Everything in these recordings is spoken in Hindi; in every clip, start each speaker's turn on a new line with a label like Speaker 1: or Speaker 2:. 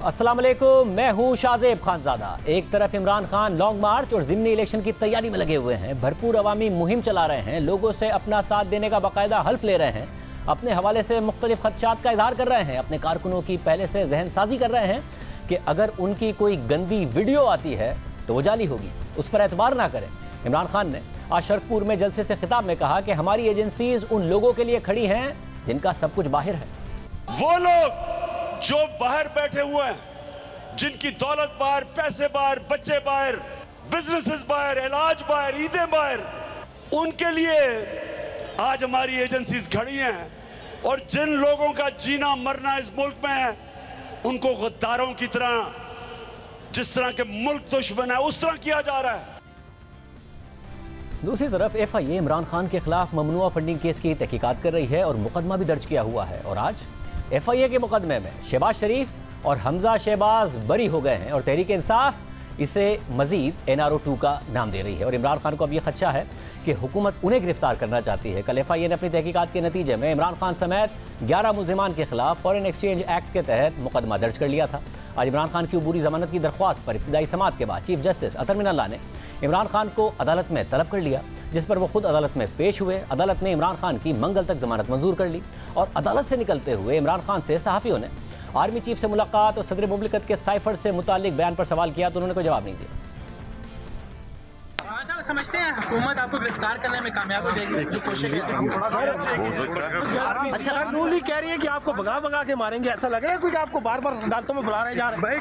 Speaker 1: अस्सलाम वालेकुम, मैं हूं शाहजेब खानजादा। एक तरफ इमरान खान लॉन्ग मार्च और ज़िमनी इलेक्शन की तैयारी में लगे हुए हैं, भरपूर अवामी मुहिम चला रहे हैं, लोगों से अपना साथ देने का बाकायदा हल्फ ले रहे हैं, अपने हवाले से मुख्तलिफ खदशात का इजहार कर रहे हैं, अपने कारकुनों की पहले से जहन साजी कर रहे हैं कि अगर उनकी कोई गंदी वीडियो आती है तो वो जाली होगी, उस पर एतबार ना करें। इमरान खान ने आज शरकपुर में जलसे से खिताब में कहा कि हमारी एजेंसीज उन लोगों के लिए खड़ी हैं जिनका सब कुछ बाहर है।
Speaker 2: वो लोग जो बाहर बैठे हुए हैं, जिनकी दौलत बाहर, पैसे बाहर, बच्चे बाहर, बिजनेसेस बाहर, इलाज बाहर, ईदें बाहर, उनके लिए आज हमारी एजेंसीज खड़ी हैं। और जिन लोगों का जीना मरना इस मुल्क में है, उनको गद्दारों की तरह, जिस तरह के मुल्क दुश्मन है, उस तरह किया जा रहा है।
Speaker 1: दूसरी तरफ FIA इमरान खान के खिलाफ ममनुआ फंडिंग केस की तहकीकात कर रही है और मुकदमा भी दर्ज किया हुआ है। और आज FIA के मुकदमे में शहबाज शरीफ और हमजा शहबाज बरी हो गए हैं और तहरीक इंसाफ इसे मजीद NRO 2 का नाम दे रही है। और इमरान खान को अब यह खदशा है कि हुकूमत उन्हें गिरफ्तार करना चाहती है। कल FIA ने अपनी तहकीकात के नतीजे में इमरान खान समेत 11 मुल्जिमान के खिलाफ फॉरेन एक्सचेंज एक्ट के तहत मुकदमा दर्ज कर लिया था। आज इमरान खान की अबूरी जमानत की दरख्वास्त पर इब्तदाई समाअत के बाद चीफ जस्टिस अतर मिन अल्लाह ने इमरान खान को अदालत में तलब कर लिया, जिस पर वो खुद अदालत में पेश हुए। अदालत ने इमरान खान की मंगल तक जमानत मंजूर कर ली और अदालत से निकलते हुए इमरान खान से सहाफ़ियों ने आर्मी चीफ से मुलाकात और सदर मुमलिकत के साइफर से मुतालिक बयान पर सवाल किया तो उन्होंने कोई जवाब नहीं दिया।
Speaker 3: समझते हैं हुकूमत आपको गिरफ्तार करने में कामयाब हो जाएगी? जो कोशिश
Speaker 4: अच्छा, नूली कह रही है कि आपको भगा भगा के मारेंगे, ऐसा लग रहा है कुछ आपको बार बार अदालतों में बुला रहे जा रहे हैं।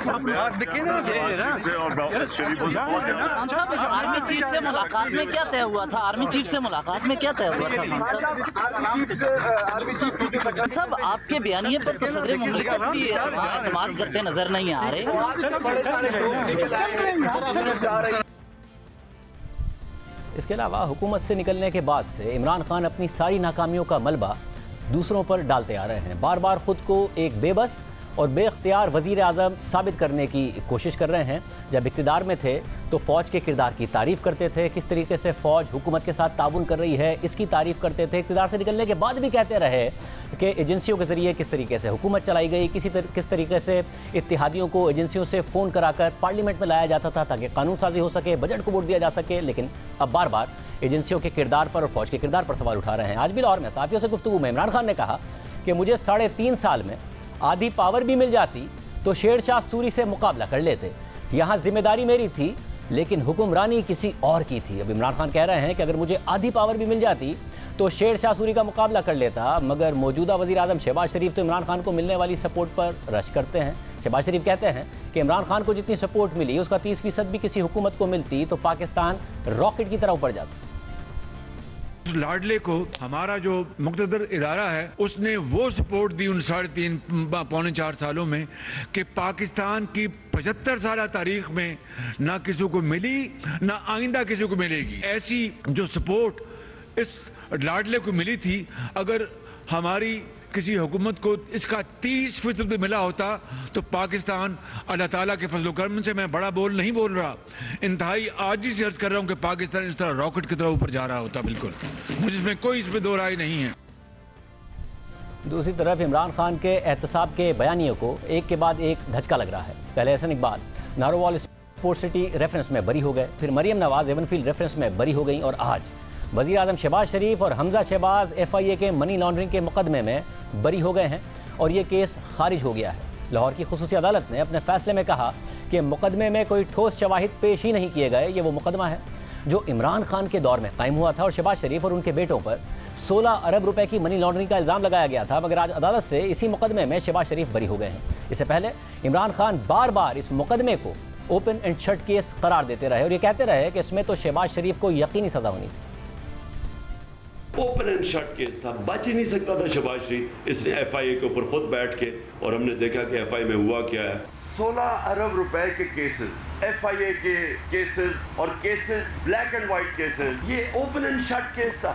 Speaker 5: आर्मी चीफ से मुलाकात में क्या तय हुआ था? आर्मी चीफ से मुलाकात में क्या तय हुआ था? सब आपके बयानिए पर तो सदर मुमलिकत भी एतमाद करते नजर नहीं आ रहे।
Speaker 1: इसके अलावा हुकूमत से निकलने के बाद से इमरान खान अपनी सारी नाकामियों का मलबा दूसरों पर डालते आ रहे हैं। बार बार खुद को एक बेबस और बेख्तियार वज़ीर आज़म साबित करने की कोशिश कर रहे हैं। जब इक़्तिदार में थे तो फ़ौज के किरदार की तारीफ़ करते थे, किस तरीके से फ़ौज हुकूमत के साथ ताउन कर रही है इसकी तारीफ़ करते थे। इक़्तिदार से निकलने के बाद भी कहते रहे कि एजेंसियों के ज़रिए किस तरीके से हुकूमत चलाई गई, किस तरीके से इत्तेहादियों को एजेंसियों से फ़ोन कराकर पार्लियामेंट में लाया जाता था ताकि कानून साजी हो सके, बजट को वोट दिया जा सके। लेकिन अब बार बार एजेंसियों के किरदार पर और फ़ौज के किरदार पर सवाल उठा रहे हैं। आज भी लाहौर में सहाफ़ियों से गुफ्तगू में इमरान खान ने कहा कि मुझे 3.5 साल में आधी पावर भी मिल जाती तो शेरशाह सूरी से मुकाबला कर लेते। यहाँ जिम्मेदारी मेरी थी लेकिन हुक्मरानी किसी और की थी। अब इमरान खान कह रहे हैं कि अगर मुझे आधी पावर भी मिल जाती तो शेरशाह सूरी का मुकाबला कर लेता, मगर मौजूदा वज़ीर आज़म शहबाज शरीफ तो इमरान खान को मिलने वाली सपोर्ट पर रश करते हैं। शहबाज शरीफ कहते हैं कि इमरान खान को जितनी सपोर्ट मिली उसका 30% भी किसी हुकूमत को मिलती तो पाकिस्तान रॉकेट की तरह ऊपर जाता।
Speaker 6: लाडले को हमारा जो मुक़्तदर इदारा है उसने वो सपोर्ट दी उन 3.5-4 सालों में कि पाकिस्तान की 75 साल तारीख में ना किसी को मिली ना आइंदा किसी को मिलेगी। ऐसी जो सपोर्ट इस लाडले को मिली थी, अगर हमारी किसी हुकूमत को इसका 30% भी मिला होता तो पाकिस्तान अल्लाह ताला के फजल करम से, मैं बड़ा बोल नहीं बोल रहा, इंतहाई आजिज़ से अर्ज कर रहा हूँ कि पाकिस्तान इस तरह रॉकेट की तरह ऊपर जा रहा होता। बिल्कुल मुझे इसमें कोई दो राय नहीं है।
Speaker 1: दूसरी तरफ इमरान खान के एहतसाब के बयानियों को एक के बाद एक धचका लग रहा है। पहले Hasan Iqbal Narowal sport city reference में बरी हो गए, फिर मरियम नवाज एवनफील्ड रेफरेंस में बरी हो गई और आज वज़ीर आज़म शहबाज शरीफ और हमजा शहबाज FIA के मनी लॉन्ड्रिंग के मुकदमे में बरी हो गए हैं और ये केस खारिज हो गया है। लाहौर की खुसूसी अदालत ने अपने फैसले में कहा कि मुकदमे में कोई ठोस शवाहिद पेश ही नहीं किए गए। ये वो मुकदमा है जो इमरान खान के दौर में कायम हुआ था और शहबाज शरीफ और उनके बेटों पर 16 अरब रुपए की मनी लॉन्ड्रिंग का इल्ज़ाम लगाया गया था, मगर आज अदालत से इसी मुकदमे में शहबाज शरीफ बरी हो गए हैं। इससे पहले इमरान खान बार बार इस मुकदमे को ओपन एंड शट केस करार देते रहे और ये कहते रहे कि इसमें तो शहबाज शरीफ को यकीनी सज़ा होनी थी।
Speaker 2: ओपन एंड शट केस था, बच ही नहीं सकता था शहबाज शरीफ। इसने FIA के ऊपर खुद बैठ के, और हमने देखा कि FIA में हुआ क्या है। 16 अरब रुपए के केसेस, FIA के केसेस और cases black and white cases, ये ओपन एंड शट केस था।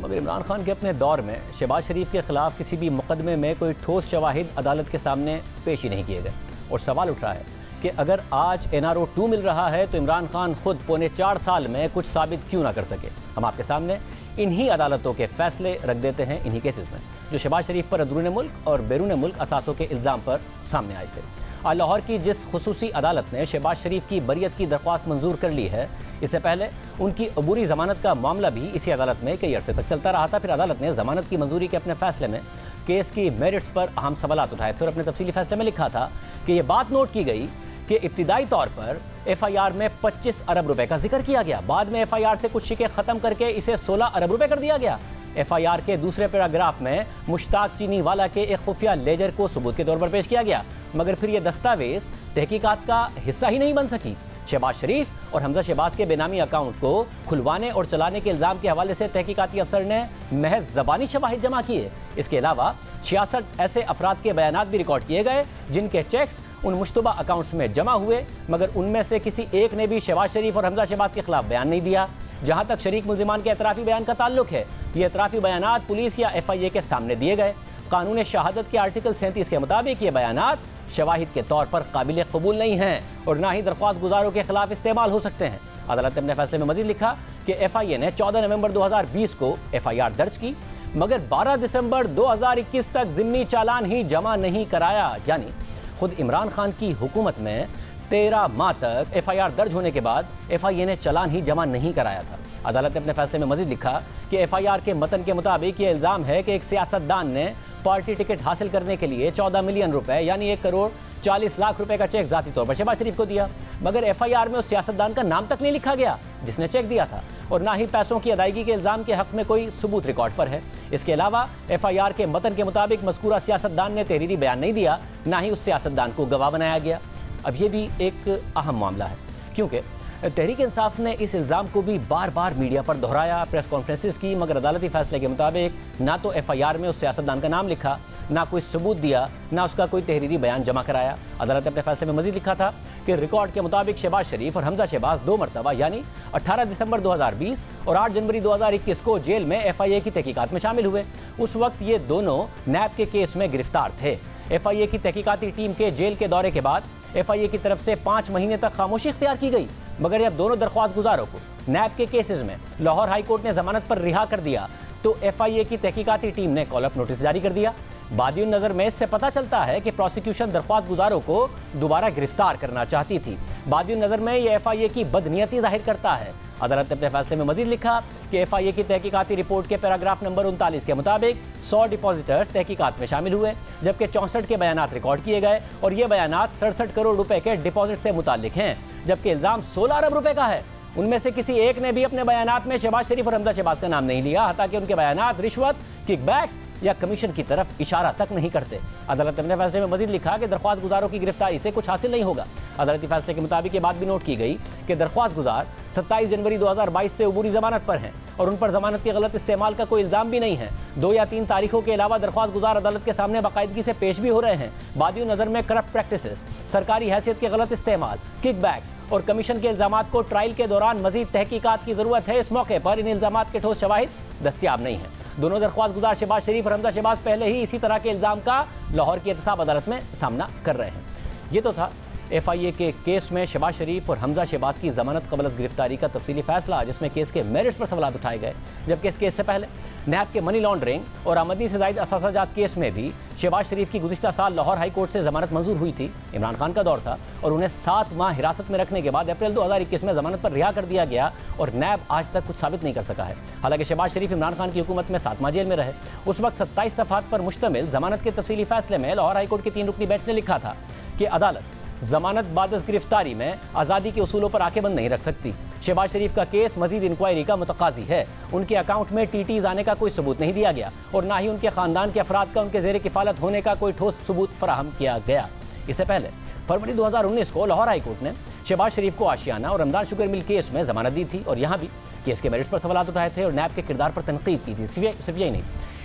Speaker 1: मगर इमरान खान के अपने दौर में शहबाज शरीफ के खिलाफ किसी भी मुकदमे में कोई ठोस शवाहिद अदालत के सामने पेश ही नहीं किए गए और सवाल उठ रहा है कि अगर आज NRO 2 मिल रहा है तो इमरान खान खुद पौने 4 साल में कुछ साबित क्यों ना कर सके। हम आपके सामने इन्हीं अदालतों के फैसले रख देते हैं, इन्हीं केसेस में जो शहबाज शरीफ पर अंदरूनी मुल्क और बैरून मुल्क असासों के इल्ज़ाम पर सामने आए थे। आज लाहौर की जिस खुसूसी अदालत ने शहबाज शरीफ की बरियत की दरख्वास्त मंजूर कर ली है, इससे पहले उनकी अबूरी जमानत का मामला भी इसी अदालत में कई अरसे तक चलता रहा था। फिर अदालत ने जमानत की मंजूरी के अपने फैसले में केस की मेरिट्स पर अहम सवालात उठाए थे और अपने तफसीली फैसले में लिखा था कि यह बात नोट की गई कि इब्तिदाई तौर पर FIR में 25 अरब रुपए का जिक्र किया गया, बाद में FIR से कुछ शिकें खत्म करके इसे 16 अरब रुपए कर दिया गया। FIR के दूसरे पैराग्राफ में मुश्ताक चीनीवाला के एक खुफिया लेजर को सबूत के तौर पर पेश किया गया, मगर फिर यह दस्तावेज तहकीकात का हिस्सा ही नहीं बन सकी। शहबाज शरीफ और हमजा शहबाज के बेनामी अकाउंट को खुलवाने और चलाने के इल्ज़ाम के हवाले से तहकीकाती अफसर ने महज ज़बानी शवाहिद जमा किए। इसके अलावा 66 ऐसे अफराद के बयानात भी रिकॉर्ड किए गए जिनके चेक्स उन मुश्तबा अकाउंट्स में जमा हुए, मगर उनमें से किसी एक ने भी शहबाज शरीफ और हमजा शहबाज के खिलाफ बयान नहीं दिया। जहां तक शरीक मुल्जिमान के एतराफ़ी बयान का ताल्लुक है, ये एतराफ़ी बयानात पुलिस या FIA के सामने दिए गए। कानून शहादत के आर्टिकल 37 के मुताबिक ये बयानात शवाहिद के तौर पर काबिल कबूल नहीं हैं और ना ही दरख्वास्त गुजारों के खिलाफ इस्तेमाल हो सकते हैं। अदालत ने अपने फैसले में मजीद लिखा कि FIA ने 14 नवंबर 2020 को FIR दर्ज की, मगर 12 दिसंबर 2021 तक ज़िम्नी चालान ही जमा नहीं कराया। यानी खुद इमरान खान की हुकूमत में 13 माह तक FIR दर्ज होने के बाद FIA ने चालान ही जमा नहीं कराया था। अदालत ने अपने फैसले में मजीद लिखा कि FIR के मतन के मुताबिक ये इल्ज़ाम है कि एक सियासतदान ने पार्टी टिकट हासिल करने के लिए 14 मिलियन रुपए यानी 1 करोड़ 40 लाख रुपए का चेक जाती तौर पर शहबाज शरीफ को दिया, मगर FIR में उस सियासतदान का नाम तक नहीं लिखा गया जिसने चेक दिया था, और ना ही पैसों की अदायगी के इल्ज़ाम के हक में कोई सबूत रिकॉर्ड पर है। इसके अलावा FIR के मतन के मुताबिक मज़कूरा सियासतदान ने तहरीरी बयान नहीं दिया, ना ही उस सियासतदान को गवाह बनाया गया। अब ये भी एक अहम मामला है, क्योंकि तहरीक इंसाफ ने इस इल्ज़ाम को भी बार बार मीडिया पर दोहराया, प्रेस कॉन्फ्रेंसेस की, मगर अदालती फैसले के मुताबिक ना तो FIR में उस सियासतदान का नाम लिखा, ना कोई सबूत दिया, ना उसका कोई तहरीरी बयान जमा कराया। अदालत ने अपने फैसले में मजीद लिखा था कि रिकॉर्ड के मुताबिक शहबाज शरीफ और हमजा शहबाज 2 मरतबा यानी 18 दिसंबर 2020 और 8 जनवरी 2021 को जेल में FIA की तहकीकात में शामिल हुए। उस वक्त ये दोनों नैब के केस में गिरफ्तार थे। FIA की तहकीकाती टीम के जेल के दौरे के बाद FIA की तरफ से 5 महीने तक खामोशी इख्तियार की गई, मगर जब दोनों दरख्वास्त गुजारों को नैब के केसेस में लाहौर हाई कोर्ट ने जमानत पर रिहा कर दिया तो FIA की तहकीकाती टीम ने कॉल अप नोटिस जारी कर दिया। बादियुन नज़र में इससे पता चलता है कि प्रोसिक्यूशन दरख्वास्त गुजारों को दोबारा गिरफ्तार करना चाहती थी। बादियुन नज़र में यह FIA की बदनीयती जाहिर करता है। अदालत ने अपने फैसले में मजीद लिखा कि FIA की तहकीकाती रिपोर्ट के पैराग्राफ नंबर 39 के मुताबिक 100 डिपॉजिटर्स तहकीकात में शामिल हुए, जबकि 64 के बयानात रिकॉर्ड किए गए और ये बयानात 67 करोड़ रुपए के डिपॉजिट से मुताल्लिक हैं, जबकि इल्ज़ाम 16 अरब रुपए का है। उनमें से किसी एक ने भी अपने बयानात में शहबाज शरीफ और हमजा शहबाज का नाम नहीं लिया, हालांकि उनके बयानात रिश्वत, किकबैक्स या कमीशन की तरफ इशारा तक नहीं करते। अदालत ने अपने फैसले में मजीद लिखा कि दरख्वास्त गुजारों की गिरफ्तारी से कुछ हासिल नहीं होगा। अदालती फैसले के मुताबिक ये बात भी नोट की गई कि दरख्वास्त गुजार 27 जनवरी 2022 से अबूरी जमानत पर हैं और उन पर जमानत के गलत इस्तेमाल का कोई इल्ज़ाम भी नहीं है। 2 या 3 तारीखों के अलावा दरख्वास्त गुजार अदालत के सामने बाकायदगी से पेश भी हो रहे हैं। बादियों नज़र में करप्ट प्रैक्टिसेस, सरकारी हैसियत के गलत इस्तेमाल, किकबैक्स और कमीशन के इल्ज़ामात को ट्रायल के दौरान मजीद तहकीकात की ज़रूरत है। इस मौके पर इन इल्ज़ामात के ठोस शवाहिद दस्तियाब नहीं है। दोनों दरख्वास्त गुजार शहबाज शरीफ और हमजा शहबाज पहले ही इसी तरह के इल्ज़ाम का लाहौर की एहतसाब अदालत में सामना कर रहे हैं। ये तो था FIA के केस में शहबाज शरीफ और हमजा शहबाज की जमानत कबल गिरफ्तारी का तफसीली फैसला, जिसमें केस के मेरिट्स पर सवाल उठाए गए। जबकि इस केस से पहले नैब के मनी लॉन्ड्रिंग और आमदनी से ज़ायद असासाजात केस में भी शहबाज शरीफ की गुज़िश्ता साल लाहौर हाई कोर्ट से जमानत मंजूर हुई थी। इमरान खान का दौर था और उन्हें 7 माह हिरासत में रखने के बाद अप्रैल 2021 में जमानत पर रिहा कर दिया गया और नैब आज तक कुछ साबित नहीं कर सका है। हालांकि शहबाज शरीफ इमरान खान की हुकूमत में 7 माह जेल में रहे। उस वक्त 27 सफ़हात पर मुश्तमिल जमानत के तफसीली फैसले में लाहौर हाई कोर्ट की 3 रुकनी बेंच ने लिखा था कि अदालत जमानत बादस गिरफ्तारी में आज़ादी के उसूलों पर आंखें बंद नहीं रख सकती। शहबाज शरीफ का केस मजीद इंक्वायरी का मुतकाजी है। उनके अकाउंट में TTs आने का कोई सबूत नहीं दिया गया और ना ही उनके ख़ानदान के अफराद का उनके ज़ेर किफ़ालत होने का कोई ठोस सबूत फराहम किया गया। इससे पहले फरवरी 2019 को लाहौर हाई कोर्ट ने शहबाज शरीफ को आशियाना और रमदान शुगर मिल केस में जमानत दी थी और यहाँ भी केस के मेरिट्स पर सवाल उठाए थे और नैब के किरदार पर तनकीद की थी। सिर्फ यही नहीं,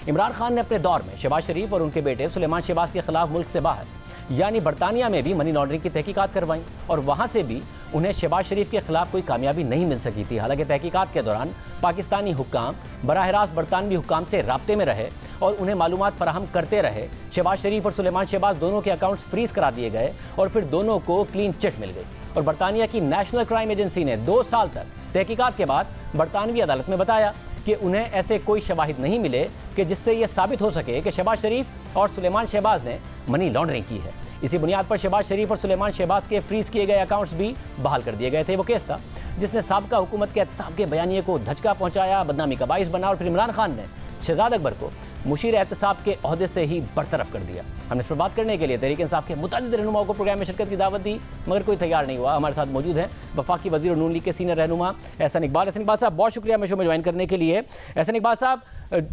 Speaker 1: इमरान खान ने अपने दौर में शहबाज शरीफ और उनके बेटे सुलेमान शहबाज के खिलाफ मुल्क से बाहर यानी बरतानिया में भी मनी लॉन्ड्रिंग की तहकीकात करवाई और वहाँ से भी उन्हें शहबाज शरीफ के खिलाफ कोई कामयाबी नहीं मिल सकी थी। हालांकि तहकीकात के दौरान पाकिस्तानी हुक्काम बराह रास्त बरतानवी हुक्काम से राब्ते में रहे और उन्हें मालूमात फराहम करते रहे। शहबाज शरीफ और सुलेमान शहबाज दोनों के अकाउंट्स फ्रीज करा दिए गए और फिर दोनों को क्लीन चिट मिल गई। और बरतानिया की नेशनल क्राइम एजेंसी ने 2 साल तक तहकीकात के बाद बरतानवी अदालत में बताया कि उन्हें ऐसे कोई शवाहिद नहीं मिले कि जिससे यह साबित हो सके कि शहबाज शरीफ और सुलेमान शहबाज ने मनी लॉन्ड्रिंग की है। इसी बुनियाद पर शहबाज शरीफ और सुलेमान शहबाज के फ्रीज किए गए अकाउंट्स भी बहाल कर दिए गए थे। वो केस था जिसने साबका हुकूमत के एहतसाब के बयानिए को धचका पहुंचाया, बदनामी का बाइस बना और फिर इमरान खान ने शहजाद अकबर को मुशीर एहतसाब के ओहदे से ही बरतरफ कर दिया। हमने इस पर बात करने के लिए तहरीक इंसाफ के मुतअद्दिद रहनुमाओं को प्रोग्राम में शिरकत की दावत दी, मगर कोई तैयार नहीं हुआ। हमारे साथ मौजूद हैं वफाकी वज़ीर और नून लीग के सीनियर रहनुमा एहसन इकबाल। एहसन इकबाल साहब, बहुत शुक्रिया हमें शो में ज्वाइन करने के लिए। एहसन इकबाल साहब,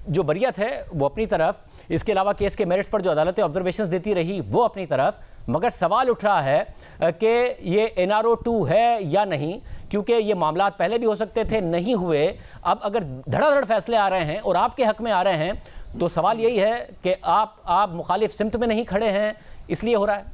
Speaker 1: जो बरियत है वो अपनी तरफ, इसके अलावा केस के मेरिट्स पर जो अदालतें ऑब्जर्वेशंस देती रही वो अपनी तरफ, मगर सवाल उठ रहा है कि ये NRO 2 है या नहीं, क्योंकि ये मामलात पहले भी हो सकते थे, नहीं हुए। अब अगर धड़ाधड़ फैसले आ रहे हैं और आपके हक में आ रहे हैं तो सवाल यही है कि आप मुखालिफ सिमत में नहीं खड़े हैं, इसलिए हो रहा है।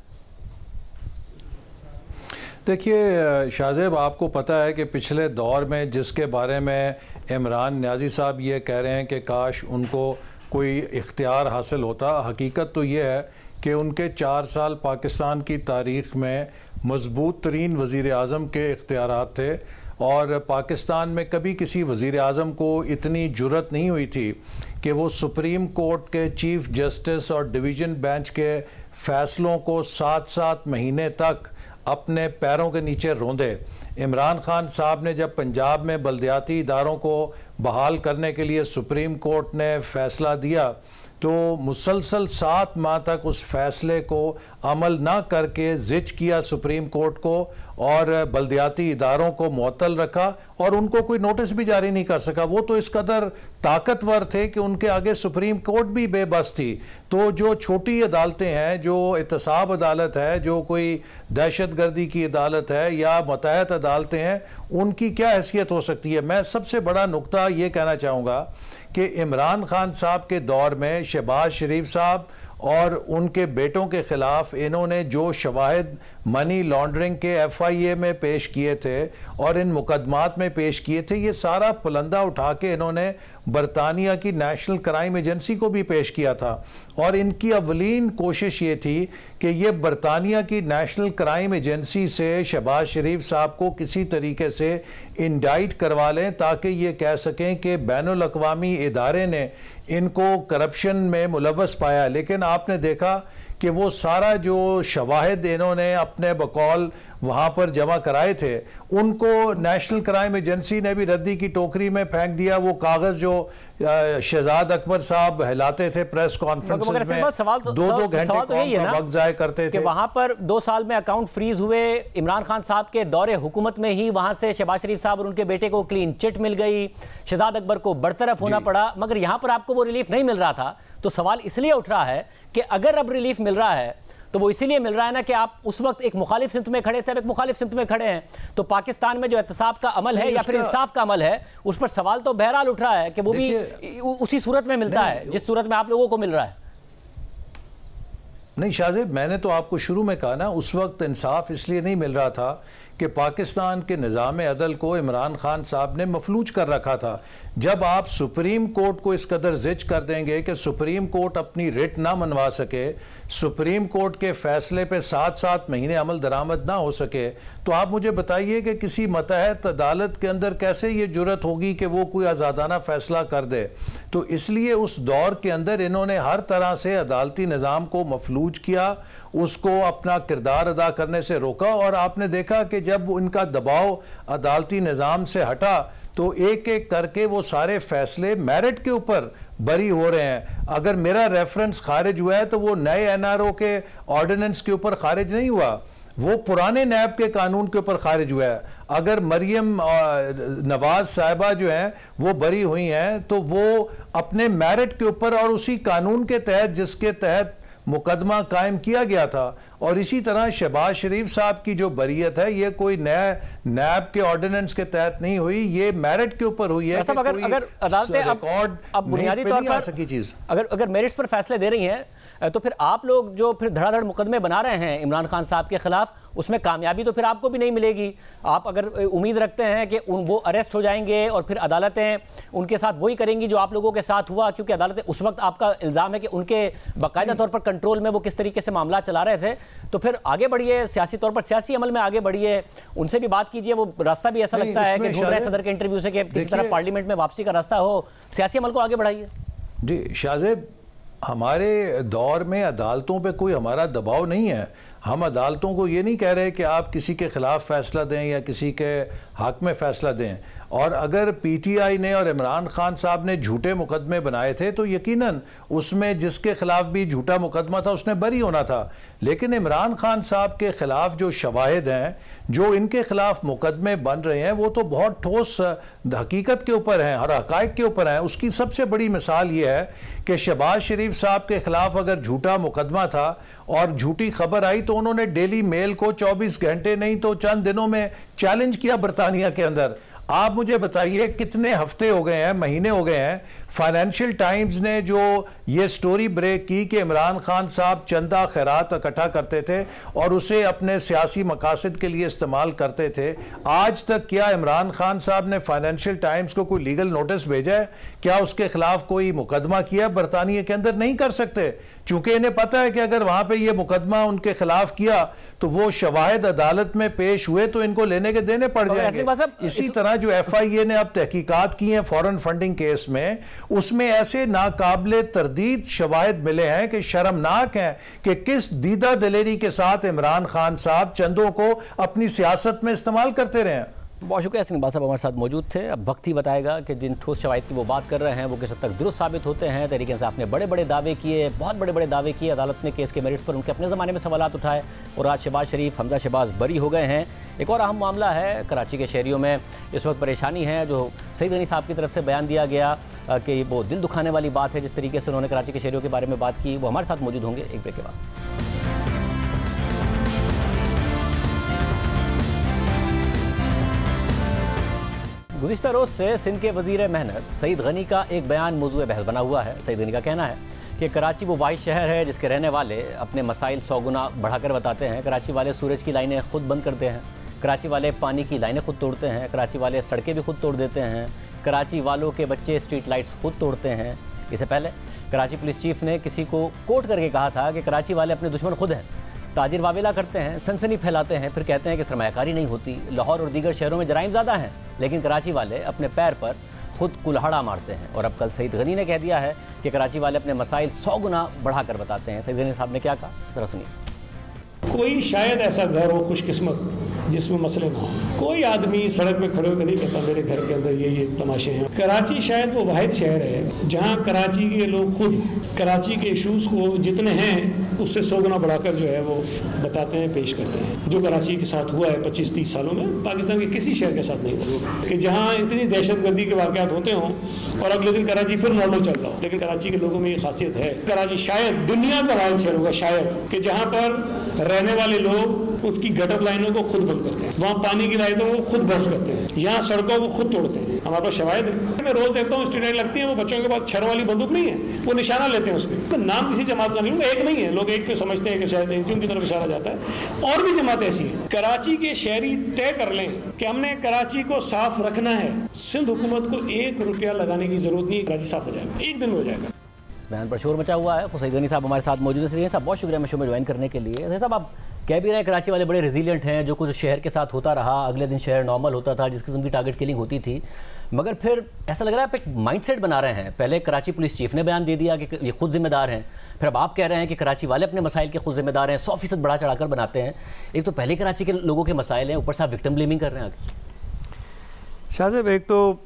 Speaker 7: देखिए शाहजेब, आपको पता है कि पिछले दौर में जिसके बारे में इमरान नियाज़ी साहब ये कह रहे हैं कि काश उनको कोई इख्तियार हासिल होता, हकीकत तो ये है कि उनके 4 साल पाकिस्तान की तारीख़ में मजबूत तरीन वज़ीर आज़म के इख्तियारात थे और पाकिस्तान में कभी किसी वज़ीर आज़म को इतनी जुर्रत नहीं हुई थी कि वो सुप्रीम कोर्ट के चीफ जस्टिस और डिवीज़न बेंच के फ़ैसलों को 7-7 महीने तक अपने पैरों के नीचे रोंदे। इमरान खान साहब ने जब पंजाब में बल्दियाती इदारों को बहाल करने के लिए सुप्रीम कोर्ट ने फ़ैसला दिया तो मुसलसल 7 माह तक उस फैसले को अमल ना करके ज़िज किया सुप्रीम कोर्ट को और बल्दियाती इदारों को मुअत्तल रखा और उनको कोई नोटिस भी जारी नहीं कर सका। वो तो इस कदर ताकतवर थे कि उनके आगे सुप्रीम कोर्ट भी बेबस थी। तो जो छोटी अदालतें हैं, जो एहतसाब अदालत है, जो कोई दहशतगर्दी की अदालत है या मुतहद अदालतें हैं, उनकी क्या हैसियत हो सकती है। मैं सबसे बड़ा नुक्ता ये कहना चाहूँगा कि इमरान खान साहब के दौर में शहबाज शरीफ साहब और उनके बेटों के ख़िलाफ़ इन्होंने जो शवाहिद मनी लॉन्ड्रिंग के FIA में पेश किए थे और इन मुकदमात में पेश किए थे, ये सारा पुलंदा उठा के इन्होंने बरतानिया की नेशनल क्राइम एजेंसी को भी पेश किया था और इनकी अवलीन कोशिश ये थी कि ये बरतानिया की नेशनल क्राइम एजेंसी से शहबाज शरीफ साहब को किसी तरीके से इंडाइट करवा लें ताकि ये कह सकें कि बैनुल अक़वामी इदारे ने इनको करप्शन में मुलव्वस पाया। लेकिन आपने देखा कि वो सारा जो शवाहिद इन्होंने अपने बकौल वहाँ पर जमा कराए थे, उनको नेशनल क्राइम एजेंसी ने भी रद्दी की टोकरी में फेंक दिया। वो कागज़ जो शहजाद अकबर साहब हिलाते थे प्रेस कॉन्फ्रेंस में, 2-2 घंटे वक्त ज़ाय करते थे।
Speaker 1: वहाँ पर 2 साल में अकाउंट फ्रीज हुए। इमरान खान साहब के दौरे हुकूमत में ही वहाँ से शहबाज शरीफ साहब और उनके बेटे को क्लीन चिट मिल गई, शहजाद अकबर को बरतरफ होना पड़ा, मगर यहाँ पर आपको वो रिलीफ नहीं मिल रहा था। तो सवाल इसलिए उठ रहा है कि अगर अब रिलीफ मिल रहा है तो वो इसीलिए मिल रहा है ना कि आप उस वक्त एक मुखालिफ सिमत में खड़े थे, अब एक मुखालिफ सिमत में खड़े हैं। तो पाकिस्तान में जो एहतसाब का अमल है या फिर इंसाफ का अमल है, उस पर सवाल तो बहरहाल उठ रहा है कि वो भी उसी सूरत में मिलता है जिस सूरत में आप लोगों को मिल रहा है।
Speaker 7: नहीं शाहजेब, मैंने तो आपको शुरू में कहा ना, उस वक्त इंसाफ इसलिए नहीं मिल रहा था कि पाकिस्तान के निज़ाम अदल को इमरान खान साहब ने मफलूज कर रखा था। जब आप सुप्रीम कोर्ट को इस कदर ज़िज कर देंगे कि सुप्रीम कोर्ट अपनी रिट ना मनवा सके, सुप्रीम कोर्ट के फैसले पे 7-7 महीने अमल दरामद ना हो सके, तो आप मुझे बताइए कि किसी मतहत अदालत के अंदर कैसे ये जुर्रत होगी कि वो कोई आज़ादाना फ़ैसला कर दे। तो इसलिए उस दौर के अंदर इन्होंने हर तरह से अदालती निज़ाम को मफलूज किया, उसको अपना किरदार अदा करने से रोका। और आपने देखा कि जब उनका दबाव अदालती निज़ाम से हटा तो एक एक करके वो सारे फैसले मेरिट के ऊपर बरी हो रहे हैं। अगर मेरा रेफरेंस खारिज हुआ है तो वो नए NRO के ऑर्डिनेंस के ऊपर खारिज नहीं हुआ, वो पुराने नैब के कानून के ऊपर खारिज हुआ है। अगर मरियम नवाज साहिबा जो हैं वो बरी हुई हैं तो वो अपने मेरिट के ऊपर और उसी कानून के तहत जिसके तहत मुकदमा कायम किया गया था। और इसी तरह शहबाज शरीफ साहब की जो बरीयत है ये कोई नया नैब के ऑर्डिनेंस के तहत नहीं हुई, ये मेरिट के ऊपर हुई है।
Speaker 1: अगर अदालतें अब बुनियादी तौर पर
Speaker 7: चीज
Speaker 1: अगर मेरिट्स पर फैसले दे रही हैं तो फिर आप लोग जो फिर धड़ाधड़ मुकदमे बना रहे हैं इमरान खान साहब के खिलाफ, उसमें कामयाबी तो फिर आपको भी नहीं मिलेगी। आप अगर उम्मीद रखते हैं कि वो अरेस्ट हो जाएंगे और फिर अदालतें उनके साथ वही करेंगी जो आप लोगों के साथ हुआ, क्योंकि अदालतें उस वक्त आपका इल्ज़ाम है कि उनके बाकायदा तौर पर कंट्रोल में वो किस तरीके से मामला चला रहे थे, तो फिर आगे बढ़िए, सियासी तौर पर सियासी अमल में आगे बढ़िए, उनसे भी बात कीजिए। वो रास्ता भी ऐसा लगता है कि ढूंढ रहे सदर के इंटरव्यू से कि किसी तरह पार्लियामेंट में वापसी का रास्ता हो, सियासी अमल को आगे बढ़ाइए।
Speaker 7: जी शाहजेब, हमारे दौर में अदालतों पे कोई हमारा दबाव नहीं है। हम अदालतों को ये नहीं कह रहे कि आप किसी के ख़िलाफ़ फ़ैसला दें या किसी के हक़ में फ़ैसला दें। और अगर पीटीआई ने और इमरान खान साहब ने झूठे मुकदमे बनाए थे तो यकीनन उसमें जिसके ख़िलाफ़ भी झूठा मुकदमा था उसने बरी होना था। लेकिन इमरान खान साहब के ख़िलाफ़ जो शवाहिद हैं, जो इनके ख़िलाफ़ मुकदमे बन रहे हैं, वो तो बहुत ठोस हकीकत के ऊपर हैं और हक़ाइक़ के ऊपर हैं। उसकी सबसे बड़ी मिसाल ये है कि शहबाज शरीफ साहब के ख़िलाफ़ अगर झूठा मुकदमा था और झूठी खबर आई तो उन्होंने डेली मेल को 24 घंटे नहीं तो चंद दिनों में चैलेंज किया बरतानिया के अंदर। आप मुझे बताइए कितने हफ्ते हो गए हैं, महीने हो गए हैं, फाइनेंशियल टाइम्स ने जो ये स्टोरी ब्रेक की कि इमरान खान साहब चंदा खैरात इकट्ठा करते थे और उसे अपने सियासी मकासद के लिए इस्तेमाल करते थे। आज तक क्या इमरान खान साहब ने फाइनेंशियल टाइम्स को कोई लीगल नोटिस भेजा है? क्या उसके खिलाफ कोई मुकदमा किया? बरतानिया के अंदर नहीं कर सकते, चूंकि इन्हें पता है कि अगर वहां पे ये मुकदमा उनके खिलाफ किया तो वो शवाहिद अदालत में पेश हुए तो इनको लेने के देने पड़ जाएंगे। इसी तरह जो FIA ने अब तहकीकात की हैं फॉरेन फंडिंग केस में, उसमें ऐसे नाकाबिले तरदीद शवाहिद मिले हैं कि शर्मनाक हैं कि किस दीदा दिलेरी के साथ इमरान खान साहब चंदों को अपनी सियासत में इस्तेमाल करते रहे हैं।
Speaker 1: बहुत शुक्रिया इकबाल साहब हमारे साथ मौजूद थे। अब वक्त ही बताएगा कि जिन ठोस शवाहिद की वो बात कर रहे हैं वो किस हद तक दुरुस्त साबित होते हैं। तहरीक इंसाफ ने बड़े बड़े दावे किए, बहुत बड़े बड़े दावे किए, अदालत ने केस के मेरिट्स पर उनके अपने ज़माने में सवालात उठाए और आज शहबाज शरीफ, हमजा शहबाज बरी हो गए हैं। एक और अहम मामला है, कराची के शहरियों में इस वक्त परेशानी है। जो सईद गनी साहब की तरफ से बयान दिया गया कि वो दिल दुखाने वाली बात है, जिस तरीके से उन्होंने कराची के शहरियों के बारे में बात की, वो हमारे साथ मौजूद होंगे एक ब्रेक के बाद। गुज़िश्ता रोज़ से सिंध के वज़ीर मेहनत सईद गनी का एक बयान मौजूए बहस बना हुआ है। सईद गनी का कहना है कि कराची वो वाहिद शहर है जिसके रहने वाले अपने मसाइल 100 गुना बढ़ाकर बताते हैं। कराची वाले सूरज की लाइनें खुद बंद करते हैं, कराची वाले पानी की लाइनें खुद तोड़ते हैं, कराची वाले सड़कें भी खुद तोड़ देते हैं, कराची वालों के बच्चे स्ट्रीट लाइट्स खुद तोड़ते हैं। इससे पहले कराची पुलिस चीफ ने किसी को कोट करके कहा था कि कराची वाले अपने दुश्मन खुद हैं, ताजिर वावेला करते हैं, सनसनी फैलाते हैं, फिर कहते हैं कि सरमायाकारी नहीं होती। लाहौर और दीगर शहरों में जराइम ज़्यादा हैं, लेकिन कराची वाले अपने पैर पर खुद कुल्हाड़ा मारते हैं। और अब कल सईद गनी ने कह दिया है कि कराची वाले अपने मसाइल 100 गुना बढ़ाकर बताते हैं। सईद गनी साहब ने क्या कहा, जरा सुनिए।
Speaker 8: कोई शायद ऐसा घर हो खुशकिस्मत जिसमें मसले ना हो। कोई आदमी सड़क पे खड़े होकर नहीं कहता मेरे घर के अंदर ये तमाशे हैं। कराची शायद वो वाहिद शहर है जहाँ कराची के लोग खुद कराची के इशूज़ को जितने हैं उससे 100 गुना बढ़ाकर जो है वो बताते हैं, पेश करते हैं। जो कराची के साथ हुआ है 25-30 सालों में, पाकिस्तान के किसी शहर के साथ नहीं हुआ कि जहाँ इतनी दहशतगर्दी के वाक़यात होते हों और अगले दिन कराची फिर नॉर्मल चल रहा हो। लेकिन कराची के लोगों में ये खासियत है, कराची शायद दुनिया का वाहिद शहर होगा शायद कि जहाँ पर रहने वाले लोग उसकी गटर लाइनों को खुद बंद करते हैं, वहाँ पानी की लाइनों को खुद बर्स्ट करते हैं, यहाँ सड़कों को खुद तोड़ते हैं। हमारे पास शवाहिद है, मैं रोज देखता हूँ स्टूडेंट लगती है, वो बच्चों के पास छर वाली बंदूक नहीं है, वो निशाना लेते हैं उस पर। नाम किसी जमात का नहीं, एक नहीं है, लोग एक पे समझते हैं कि शायद इनकी की तरफ इशारा जाता है। और भी जमात ऐसी है। कराची के शहरी तय कर लें कि हमने कराची को साफ रखना है, सिंध हुकूमत को 1 रुपया लगाने की जरूरत नहीं, कराची साफ हो जाएगा, एक दिन में हो जाएगा।
Speaker 1: बयान पर शोर मचा हुआ है। सईद गनी साहब हमारे साथ मौजूद है। सईद साहब बहुत शुक्रिया मैं शो में ज्वाइन करने के लिए। सईद साहब आप कह भी रहे हैं कराची वाले बड़े रेजिलिएंट हैं, जो कुछ शहर के साथ होता रहा अगले दिन शहर नॉर्मल होता था, जिस किस्म की टारगेट किलिंग होती थी, मगर फिर ऐसा लग रहा है आप एक माइंडसेट बना रहे हैं। पहले कराची पुलिस चीफ ने बयान दे दिया कि ये खुद जिम्मेदार हैं, फिर अब आप कह रहे हैं कि कराची वाले अपने मसाइल के खुद जिम्मेदार हैं, 100% बढ़ा चढ़ाकर बनाते हैं। एक तो पहले कराची के लोगों के मसाइल हैं, ऊपर से आप विक्टिम ब्लेमिंग कर रहे हैं आगे।
Speaker 8: शाहजेब, एक तो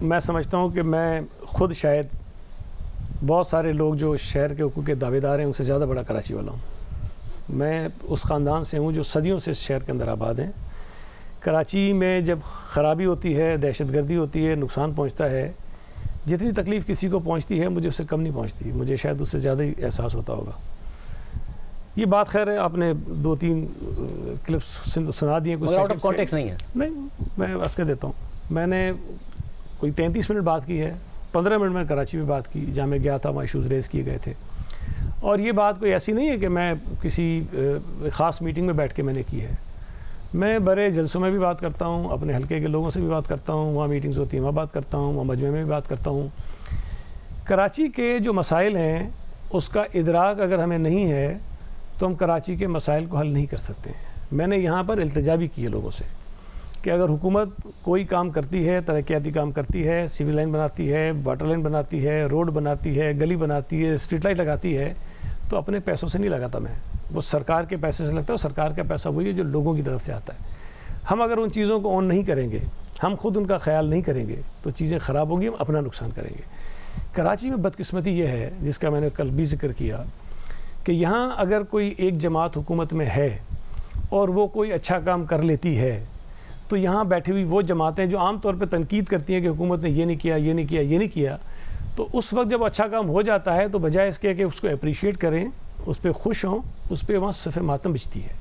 Speaker 8: मैं समझता हूँ कि मैं खुद शायद बहुत सारे लोग जो शहर के हुकूक के दावेदार हैं उनसे ज़्यादा बड़ा कराची वाला हूँ। मैं उस ख़ानदान से हूँ जो सदियों से इस शहर के अंदर आबाद हैं। कराची में जब ख़राबी होती है, दहशतगर्दी होती है, नुकसान पहुँचता है, जितनी तकलीफ़ किसी को पहुँचती है मुझे उससे कम नहीं पहुँचती, मुझे शायद उससे ज़्यादा ही एहसास होता होगा। ये बात खैर है, आपने 2-3 क्लिप्स सुना दिए, कुछ
Speaker 1: आउट ऑफ कॉन्टेक्स्ट नहीं है।
Speaker 8: नहीं, मैं बस कह देता हूँ, मैंने कोई 33 मिनट बात की है, 15 मिनट में कराची में बात की, जहाँ मैं गया था, वहाँ इशूज़ रेज़ किए गए थे। और ये बात कोई ऐसी नहीं है कि मैं किसी ख़ास मीटिंग में बैठ के मैंने की है। मैं बड़े जलसों में भी बात करता हूँ, अपने हल्के के लोगों से भी बात करता हूँ, वहाँ मीटिंग्स होती हैं वहाँ बात करता हूँ, वहाँ मजमे में भी बात करता हूँ। कराची के जो मसाइल हैं उसका इदराक अगर हमें नहीं है तो हम कराची के मसाइल को हल नहीं कर सकते हैं। मैंने यहाँ पर इल्तिजा भी की है लोगों से कि अगर हुकूमत कोई काम करती है, तरक्याती काम करती है, सिविल लाइन बनाती है, वाटर लाइन बनाती है, रोड बनाती है, गली बनाती है, स्ट्रीट लाइट लगाती है, तो अपने पैसों से नहीं लगाता मैं, वो सरकार के पैसे से लगता है। सरकार का पैसा वही है जो लोगों की तरफ से आता है। हम अगर उन चीज़ों को ऑन नहीं करेंगे, हम खुद उनका ख्याल नहीं करेंगे तो चीज़ें ख़राब होगी, हम अपना नुकसान करेंगे। कराची में बदकिस्मती ये है, जिसका मैंने कल भी जिक्र किया, कि यहाँ अगर कोई एक जमात हुकूमत में है और वो कोई अच्छा काम कर लेती है तो यहाँ बैठी हुई वो जमातें जो आम तौर पे तनकीद करती हैं कि हुकूमत ने ये नहीं किया, ये नहीं किया, ये नहीं किया, तो उस वक्त जब अच्छा काम हो जाता है तो बजाय इसके कि उसको अप्रिशिएट करें, उस पर खुश हों, उस पर वहाँ सफ़े मातम बिछती है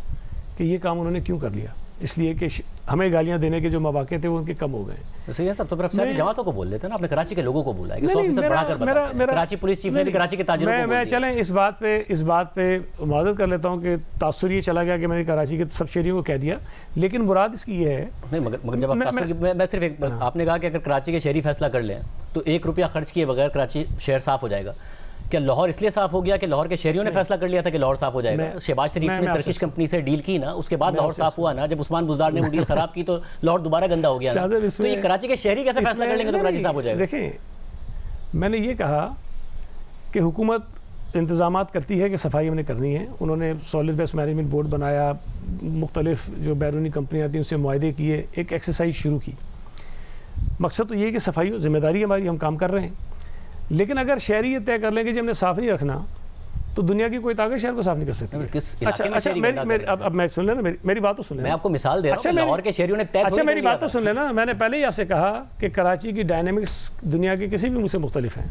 Speaker 8: कि ये काम उन्होंने क्यों कर लिया, इसलिए कि हमें गालियाँ देने के जो मौके थे वो उनके कम हो गए।
Speaker 1: तो ये सब तो सियासी जमातों को बोल लेते हैं ना, आपने कराची के लोगों को बोला है कि 100% बढ़ाकर बताते हैं। कराची पुलिस चीफ ने भी कराची के ताजिरों को बोल दिया।
Speaker 8: चलें इस बात पे मादत कर लेता हूँ कि तासुर ये चला गया कि मैंने कराची के सब शहरियों को कह दिया, लेकिन मुराद इसकी ये है
Speaker 1: नहीं, मगर जब आप तासुर, मैं सिर्फ एक, आपने कहा कि अगर कराची के शहरी फैसला कर लें तो 1 रुपया खर्च किए बगैर कराची शहर साफ हो जाएगा। क्या लाहौर इसलिए साफ हो गया कि लाहौर के शहरियों ने फैसला कर लिया था कि लाहौर साफ हो जाएगा? शहबाज शरीफ ने टर्किश कंपनी से डील की ना, उसके बाद लाहौर साफ हुआ ना। जब उस्मान बुज़दार ने वो डील खराब की तो लाहौर दोबारा गंदा हो गया ना। तो ये कराची के शहरी कैसे फैसला कर लेंगे तो कराची साफ हो जाएगा?
Speaker 8: देखें, मैंने ये कहा कि हुकूमत इंतज़ामात करती है कि सफाई हमने करनी है। उन्होंने सॉलिड वेस्ट मैनेजमेंट बोर्ड बनाया, मुख्तलिफ जो बैरूनी कंपनियाँ थी उनसे मुआहदे किए, एक एक्सरसाइज शुरू की। मकसद तो ये है कि सफाई जिम्मेदारी हमारी, हम काम कर रहे हैं। लेकिन अगर शहरी ये तय कर लेंगे कि हमने साफ़ नहीं रखना तो दुनिया की कोई ताकत शहर को साफ नहीं कर सकती। अब मैं सुन लेना, मेरी बात तो सुन लेना।
Speaker 1: मैं आपको मिसाल दे रहा हूं, लाहौर के शहरियों ने तय
Speaker 8: अच्छा मेरी बात तो सुन लेना। मैंने पहले ही आपसे कहा कि कराची की डायनेमिक्स दुनिया के किसी भी मुल्क से मुख्तलिफ हैं।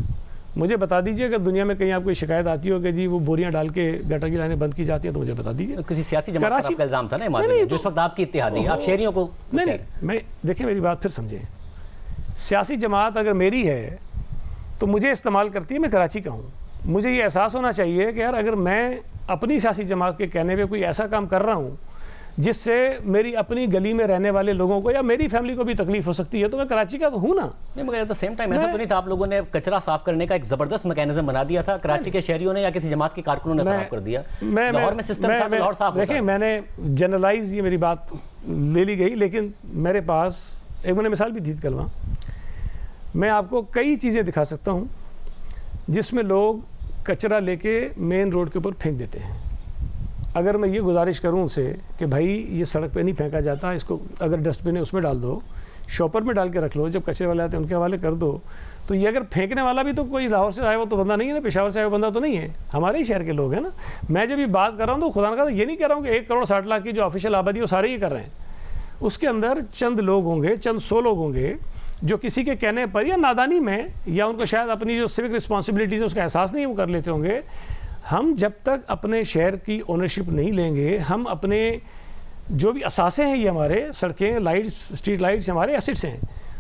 Speaker 8: मुझे बता दीजिए अगर दुनिया में कहीं आपको शिकायत आती हो कि जी वो बोरियां डाल के गटर की लाइनें बंद की जाती हैं तो मुझे बता दीजिए।
Speaker 1: किसी सियासी जमात का इल्जाम था ना जिस वक्त आपकी इत्तेहादी, आप शहरियों को
Speaker 8: नहीं, मैं देखिए मेरी बात फिर समझें। सियासी जमात अगर मेरी है तो मुझे इस्तेमाल करती है, मैं कराची का हूँ। मुझे ये एहसास होना चाहिए कि यार अगर मैं अपनी सियासी जमात के कहने पे कोई ऐसा काम कर रहा हूँ जिससे मेरी अपनी गली में रहने वाले लोगों को या मेरी फैमिली को भी तकलीफ हो सकती है तो मैं कराची का तो हूँ ना।
Speaker 1: नहीं, मगर एट द सेम टाइम ऐसा तो नहीं था, आप लोगों ने कचरा साफ करने का एक ज़बरदस्त मैकेनिज्म बना दिया था, कराची के शहरियों ने या किसी जमात के कारकुनों ने खराब कर दिया। लाहौर में सिस्टम था तो लाहौर साफ होता।
Speaker 8: देखिए मैंने जनरलाइज ये मेरी बात ले ली गई, लेकिन मेरे पास एक मैंने मिसाल भी दी थी कल वहाँ। मैं आपको कई चीज़ें दिखा सकता हूँ जिसमें लोग कचरा लेके मेन रोड के ऊपर फेंक देते हैं। अगर मैं ये गुजारिश करूँ उनसे कि भाई ये सड़क पे नहीं फेंका जाता, इसको अगर डस्टबिन है उसमें डाल दो, शॉपर में डाल के रख लो, जब कचरे वाले आते हैं उनके हवाले कर दो, तो ये अगर फेंकने वाला भी तो कोई लाहौर से आया हुआ तो बंदा नहीं है ना, पेशावर से आया हुआ बंदा तो नहीं है, हमारे ही शहर के लोग हैं ना। मैं जब ये बात कर रहा हूँ तो खुदा का ये नहीं कह रहा हूँ कि 1 करोड़ 60 लाख की जो ऑफिशियल आबादी है वो सारे ही कर रहे हैं। उसके अंदर चंद लोग होंगे, चंद 100 लोग होंगे जो किसी के कहने पर या नादानी में या उनको शायद अपनी जो सिविक रिस्पॉन्सिबिलिटीज़ है उसका एहसास नहीं वो कर लेते होंगे। हम जब तक अपने शहर की ओनरशिप नहीं लेंगे, हम अपने जो भी असासे हैं, ये हमारे सड़कें, लाइट्स, स्ट्रीट लाइट्स हमारे एसेट्स हैं,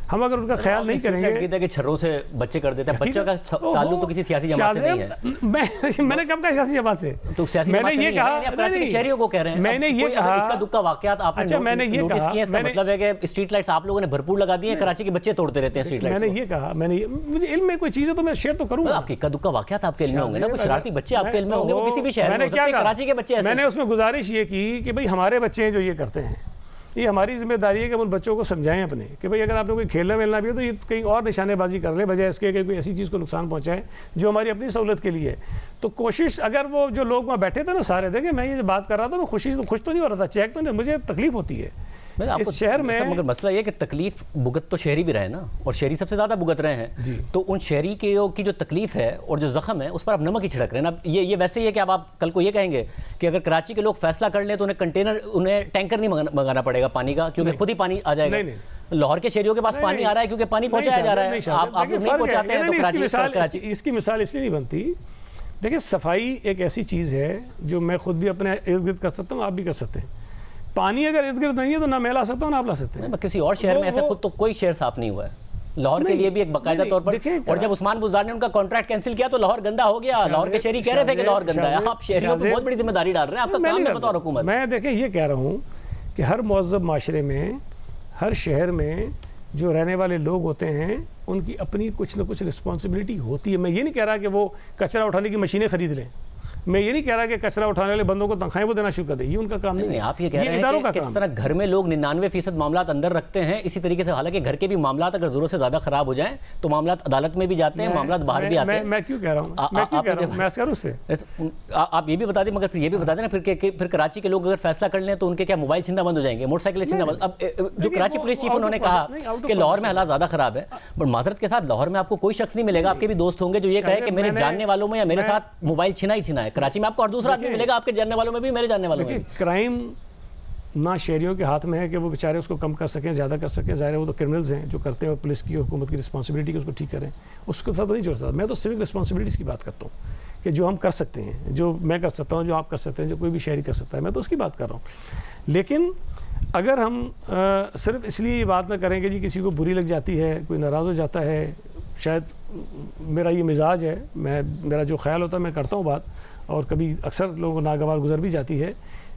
Speaker 8: हम अगर उनका ख्याल नहीं करेंगे
Speaker 1: कि छर्रों से बच्चे कर देते हैं, बच्चों का ताल्लुक तो किसी सियासी जमात से नहीं है।
Speaker 8: मैंने कब कहा सियासी जमात से?
Speaker 1: तो सियासी जमात से नहीं है, आप कराची के शहरियों को कह रहे हैं।
Speaker 8: मैंने ये कहा
Speaker 1: इक्का दुक्का वाकयात आपने नोटिस किए, इसका मतलब है कि स्ट्रीट लाइट्स आप लोगों ने भरपूर लगा दी हैं, कराची के बच्चे तोड़ते रहते हैं स्ट्रीट लाइट्स।
Speaker 8: मैंने ये कहा, मुझे इल्म में कोई चीज़ है तो मैं शेयर तो करूँगा।
Speaker 1: आपके इक्का दुक्का वाकयात आपके इल्म में होंगे ना, कोई शरारती बच्चे आपके इल्म में होंगे, वो किसी भी शहर में हो सकते हैं, कराची के बच्चे।
Speaker 8: मैंने उसमें गुजारिश ये की कि भाई हमारे बच्चे हैं जो ये करते हैं, ये हमारी जिम्मेदारी है कि हम उन बच्चों को समझाएं अपने कि भाई अगर आपने कोई खेलना मिलना भी हो तो ये कहीं और निशानेबाजी कर ले, बजाय इसके कि कोई ऐसी चीज़ को नुकसान पहुंचाए जो हमारी अपनी सहूलत के लिए है। तो कोशिश, अगर वो जो लोग वहाँ बैठे थे ना सारे, देखे मैं ये बात कर रहा था, मैं खुश तो नहीं हो रहा था, चेक तो नहीं, मुझे तकलीफ होती है इस शहर में।
Speaker 1: मगर मसला ये कि तकलीफ भुगत तो शहरी भी रहे ना, और शहरी सबसे ज़्यादा भुगत रहे हैं, तो उन शहरी की जो तकलीफ है और जो ज़ख्म है उस पर आप नमक ही छिड़क रहे हैं ना। ये वैसे ही है कि अब आप कल को ये कहेंगे कि अगर कराची के लोग फैसला कर लें तो उन्हें टैंकर नहीं मंगाना पड़ेगा पानी का, क्योंकि खुद ही पानी आ जाएगा। लाहौर के शहरियों के पास पानी आ रहा है क्योंकि पानी पहुँचाया जा रहा है, आप नहीं पहुँचाते हैं तो कराची।
Speaker 8: इसकी मिसाल इसलिए नहीं बनती। देखिए सफाई एक ऐसी चीज़ है जो मैं खुद भी अपने इर्द गिर्द कर सकता हूँ, आप भी कर सकते हैं। पानी अगर इर्द गिर्द नहीं है तो ना मैं ला सकता हूँ ना आप ला सकते हैं।
Speaker 1: किसी और शहर में ऐसा खुद तो कोई शहर साफ नहीं हुआ है, लाहौर के लिए भी एक बाकायदा तौर पर, और जब उस्मान बुज़दार ने उनका कॉन्ट्रैक्ट कैंसिल किया तो लाहौर गंदा हो गया। लाहौर के शहरी कह रहे थे कि लाहौर गंदा है, आप शहरियों को बहुत बड़ी जिम्मेदारी डाल रहे हैं। आपका काम है बतौर हुकूमत।
Speaker 8: मैं देखिए ये कह रहा हूँ कि हर मुहज़्ज़ब माशरे में, हर शहर में जो रहने वाले लोग होते हैं उनकी अपनी कुछ ना कुछ रिस्पॉन्सिबिलिटी होती है। मैं ये नहीं कह रहा कि वो कचरा उठाने की मशीनें खरीद लें, मैं ये नहीं कह रहा कि कचरा उठाने वाले बंदों को तनख्वाहें वो देना शुरू कर दें, ये उनका काम नहीं है।
Speaker 1: आप ये कह रहे हैं कि किस तरह घर में लोग 99% मामला अंदर रखते हैं, इसी तरीके से हालांकि घर के भी मामला अगर जरूरत से ज्यादा खराब हो जाएं तो मामला अदालत में भी जाते हैं, मामला बाहर भी आते हैं।
Speaker 8: मैं क्यों कह रहा हूँ,
Speaker 1: आप ये भी बता दें, मगर फिर ये भी बता दें ना फिर कराची के लोग अगर फैसला कर लें तो उनके क्या मोबाइल छीनना बंद हो जाएंगे, मोटरसाइकिल छीनना बंद। अब जो कराची पुलिस चीफ उन्होंने कहा कि लाहौर में हालात ज्यादा खराब है, पर माजरत के साथ लाहौर में आपको कोई शख्स नहीं मिलेगा, आपके भी दोस्त होंगे जो ये कहे कि मेरे जानने वालों में या मेरे साथ मोबाइल छीना ही छीना है। कराची में आपको और दूसरा आदमी मिलेगा, आपके जानने वालों में भी, मेरे जानने वालों में।
Speaker 8: क्राइम ना शहरियों के हाथ में है कि वो बेचारे उसको कम कर सकें, ज़्यादा कर सकें। ज़ाहिर है वो तो क्रिमिनल्स हैं जो करते हैं, और पुलिस की हुकूमत की रिस्पॉन्सिबिलिटी कि उसको ठीक करें, उसके साथ नहीं जोड़ सकता। मैं तो सिविक रिस्पॉन्सिबिलिटीज़ की बात करता हूँ कि जो हम कर सकते हैं, जो मैं कर सकता हूँ, जो आप कर सकते हैं, जो कोई भी शहरी कर सकता है, मैं तो उसकी बात कर रहा हूँ। लेकिन अगर हम सिर्फ इसलिए ये बात ना करें कि जी किसी को बुरी लग जाती है, कोई नाराज़ हो जाता है, शायद मेरा ये मिजाज है, मेरा जो ख्याल होता है मैं करता हूँ बात, और कभी अक्सर लोगों को नागवार गुजर भी जाती है,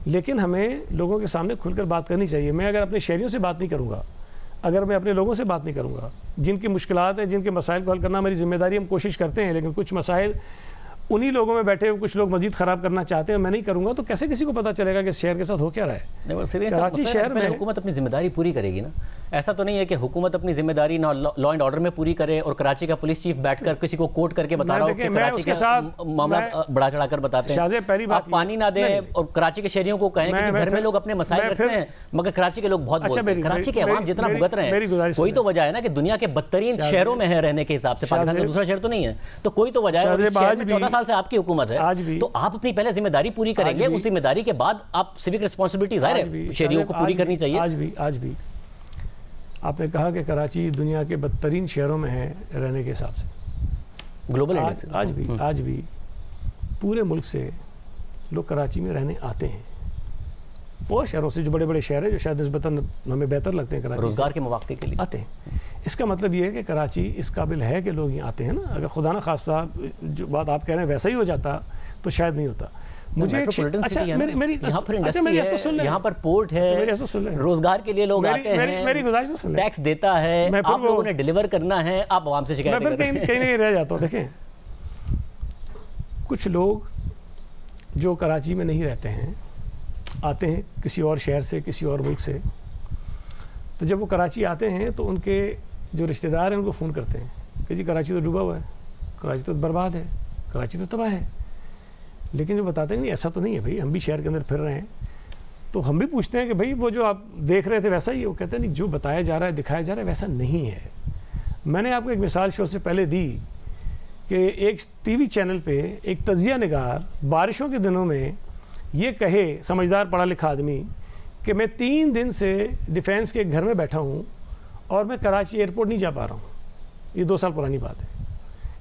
Speaker 8: लेकिन हमें लोगों के सामने खुलकर बात करनी चाहिए। मैं अगर अपने शहरियों से बात नहीं करूँगा, अगर मैं अपने लोगों से बात नहीं करूँगा, जिनकी मुश्किलात हैं, जिनके मसाइल को हल करना मेरी जिम्मेदारी, हम कोशिश करते हैं, लेकिन कुछ मसाइल उन्हीं लोगों में बैठे हुए कुछ लोग मजीद ख़राब करना चाहते हैं, मैं नहीं करूँगा, तो कैसे किसी को पता चलेगा कि शहर के साथ हो क्या रहा है। कराची शहर में
Speaker 1: हुकूमत अपनी जिम्मेदारी पूरी करेगी ना, ऐसा तो नहीं है कि हुकूमत अपनी जिम्मेदारी ना लॉ एंड ऑर्डर में पूरी करे और कराची का पुलिस चीफ बैठकर किसी को कोट करके बता रहा हो कि कराची के मामला बढ़ा चढ़ाकर बताते हैं।
Speaker 8: पहली बात
Speaker 1: आप पानी ना दें और कराची के शहरियों को कहें कि घर में लोग अपने मसाइल रखते हैं, मगर कराची के लोग बहुत बोलते हैं। कराची के अवाम जितना भुगत रहे हैं, कोई तो वजह है ना कि दुनिया के बदतरीन शहरों में है रहने के हिसाब से, पाकिस्तान का दूसरा शहर तो नहीं है, तो कोई तो वजह है। 14 साल से आपकी हुकूमत है, तो आप अपनी पहले जिम्मेदारी पूरी करेंगे, उस जिम्मेदारी के बाद आप सिविक रिस्पॉन्सिबिलिटी जाहिर है शहरियों को पूरी करनी चाहिए।
Speaker 8: आज भी आपने कहा कि कराची दुनिया के बदतरीन शहरों में है रहने के हिसाब से,
Speaker 1: ग्लोबल इंडेक्स।
Speaker 8: आज भी पूरे मुल्क से लोग कराची में रहने आते हैं, बहुत शहरों से, जो बड़े बड़े शहर हैं जो शायद निस्बतन हमें बेहतर लगते हैं, कराची
Speaker 1: रोजगार के मौके के लिए आते हैं।
Speaker 8: इसका मतलब ये है कि कराची इस काबिल है कि लोग यहाँ आते हैं ना। अगर खुदा ना खास्ता जो बात आप कह रहे हैं वैसा ही हो जाता तो शायद नहीं होता। मुझे
Speaker 1: यहाँ पर पोर्ट है, रोजगार के लिए लोग आते हैं,
Speaker 8: मेरी गुजारिश तो सुन,
Speaker 1: टैक्स देता है, आप लोगों ने डिलीवर करना है, आप आवाम से शिकायत कर रहे हैं।
Speaker 8: कहीं नहीं रह जाता हूँ। देखें, कुछ लोग जो कराची में नहीं रहते हैं, आते हैं किसी और शहर से, किसी और मुल्क से, तो जब वो कराची आते हैं तो उनके जो रिश्तेदार हैं उनको फ़ोन करते हैं कि जी कराची तो डूबा हुआ है, कराची तो बर्बाद है, कराची तो तबाह है। लेकिन जो बताते हैं नहीं, ऐसा तो नहीं है भाई, हम भी शहर के अंदर फिर रहे हैं, तो हम भी पूछते हैं कि भाई वो जो आप देख रहे थे वैसा ही है? वो कहते हैं नहीं, जो बताया जा रहा है, दिखाया जा रहा है वैसा नहीं है। मैंने आपको एक मिसाल शो से पहले दी कि एक टीवी चैनल पे एक तजिया निगार बारिशों के दिनों में ये कहे, समझदार पढ़ा लिखा आदमी, कि मैं 3 दिन से डिफेंस के एक घर में बैठा हूँ और मैं कराची एयरपोर्ट नहीं जा पा रहा हूँ। ये 2 साल पुरानी बात है।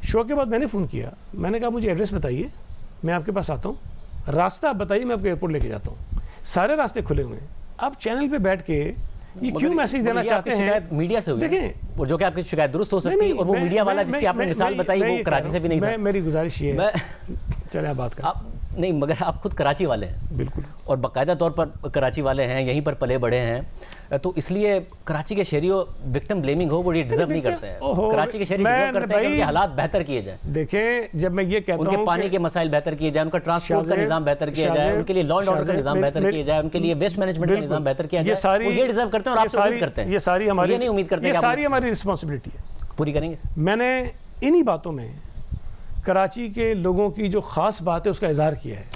Speaker 8: शो के बाद मैंने फ़ोन किया, मैंने कहा मुझे एड्रेस बताइए, मैं आपके पास आता हूँ, रास्ता आप बताइए, मैं आपको एयरपोर्ट लेके जाता हूँ। सारे रास्ते खुले हुए हैं। आप चैनल पे बैठ के ये क्यों मैसेज देना चाहते हैं?
Speaker 1: मीडिया से हुई,
Speaker 8: देखें
Speaker 1: वो जो कि आपकी शिकायत दुरुस्त हो सकती है, और वो मीडिया वाला जिसकी आपने मिसाल बताई वो कराची से भी नहीं था।
Speaker 8: मेरी गुजारिश ये है, चले आप बात करें।
Speaker 1: नहीं, मगर आप खुद कराची वाले हैं,
Speaker 8: बिल्कुल,
Speaker 1: और बाकायदा तौर पर कराची वाले हैं, यहीं पर पले बड़े हैं, तो इसलिए कराची के शहरियों विक्टिम ब्लेमिंग हो वो ये डिजर्व नहीं करते हैं। कराची के शहरी डिजर्व करते हैं कि उनके हालात बेहतर किए जाएं।
Speaker 8: देखें, जब मैं ये कहता हूं
Speaker 1: उनके पानी के मसाइल बेहतर किए जाए, उनका ट्रांसपोर्ट का निजाम बेहतर किया जाए, उनके लिए लॉ एंड ऑर्डर का निजाम बेहतर किया जाए, उनके लिए वेस्ट मैनेजमेंट का निजाम बेहतर किया जाए, वो ये डिजर्व करते हैं और आप उम्मीद करते हैं।
Speaker 8: ये सारी हमारी
Speaker 1: नहीं उम्मीद करते,
Speaker 8: ये सारी हमारी रिस्पॉन्सिबिलिटी है,
Speaker 1: पूरी करेंगे।
Speaker 8: मैंने इन्हीं बातों में कराची के लोगों की जो ख़ास बात है उसका इजहार किया है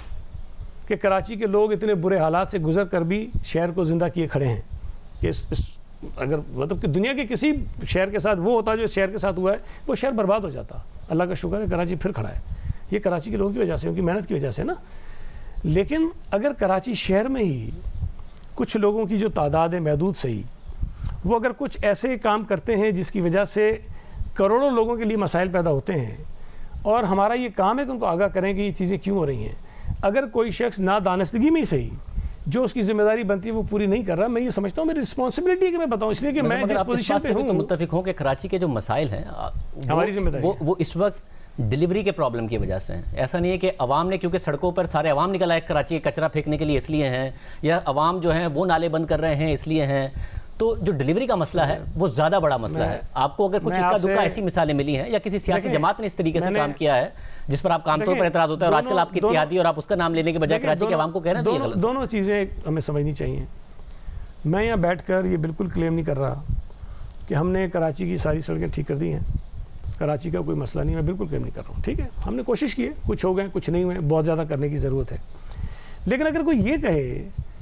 Speaker 8: कि कराची के लोग इतने बुरे हालात से गुजर कर भी शहर को ज़िंदा किए खड़े हैं कि अगर मतलब कि दुनिया के किसी शहर के साथ वो होता जो शहर के साथ हुआ है, वो शहर बर्बाद हो जाता। अल्लाह का शुक्र है कराची फिर खड़ा है। ये कराची के लोगों की वजह से, उनकी मेहनत की वजह से ना। लेकिन अगर कराची शहर में ही कुछ लोगों की जो तादाद है महदूद सही, वो अगर कुछ ऐसे काम करते हैं जिसकी वजह से करोड़ों लोगों के लिए मसाइल पैदा होते हैं, और हमारा ये काम है कि उनको आगाह करें कि ये चीज़ें क्यों हो रही हैं। अगर कोई शख्स नादानस्तगी में ही सही जो उसकी जिम्मेदारी बनती है वो पूरी नहीं कर रहा, मैं ये समझता हूँ मेरी रिस्पॉन्सिबिलिटी है कि मैं बताऊँ, इसलिए कि मैं जिस पोजीशन पे हूँ।
Speaker 1: मुत्तफिक हूँ कि कराची के जो मसाइल हैं
Speaker 8: हमारी जिम्मेदारी
Speaker 1: वो इस वक्त डिलीवरी के प्रॉब्लम की वजह से हैं। ऐसा नहीं है कि अवाम ने, क्योंकि सड़कों पर सारे अवाम निकल आए कराची कचरा फेंकने के लिए इसलिए हैं, या अवाम जो हैं वो नाले बंद कर रहे हैं इसलिए हैं। तो जो डिलीवरी का मसला है वो ज़्यादा बड़ा मसला है। आपको अगर कुछ इक्का दुक्का ऐसी मिसालें मिली हैं या किसी सियासी जमात ने इस तरीके से काम किया है जिस पर आप आमतौर पर एतराज़ होता है, और आजकल आपकी इत्तेहादी और आप उसका नाम लेने के बजाय कराची के अवाम को कह रहे हैं, तो
Speaker 8: दोनों चीज़ें हमें समझनी चाहिए। मैं यहाँ बैठकर ये बिल्कुल क्लेम नहीं कर रहा कि हमने कराची की सारी सड़कें ठीक कर दी हैं, कराची का कोई मसला नहीं, मैं बिल्कुल क्लेम नहीं कर रहा हूँ। ठीक है, हमने कोशिश की है, कुछ हो गए कुछ नहीं हुए, बहुत ज़्यादा करने की ज़रूरत है। लेकिन अगर कोई ये कहे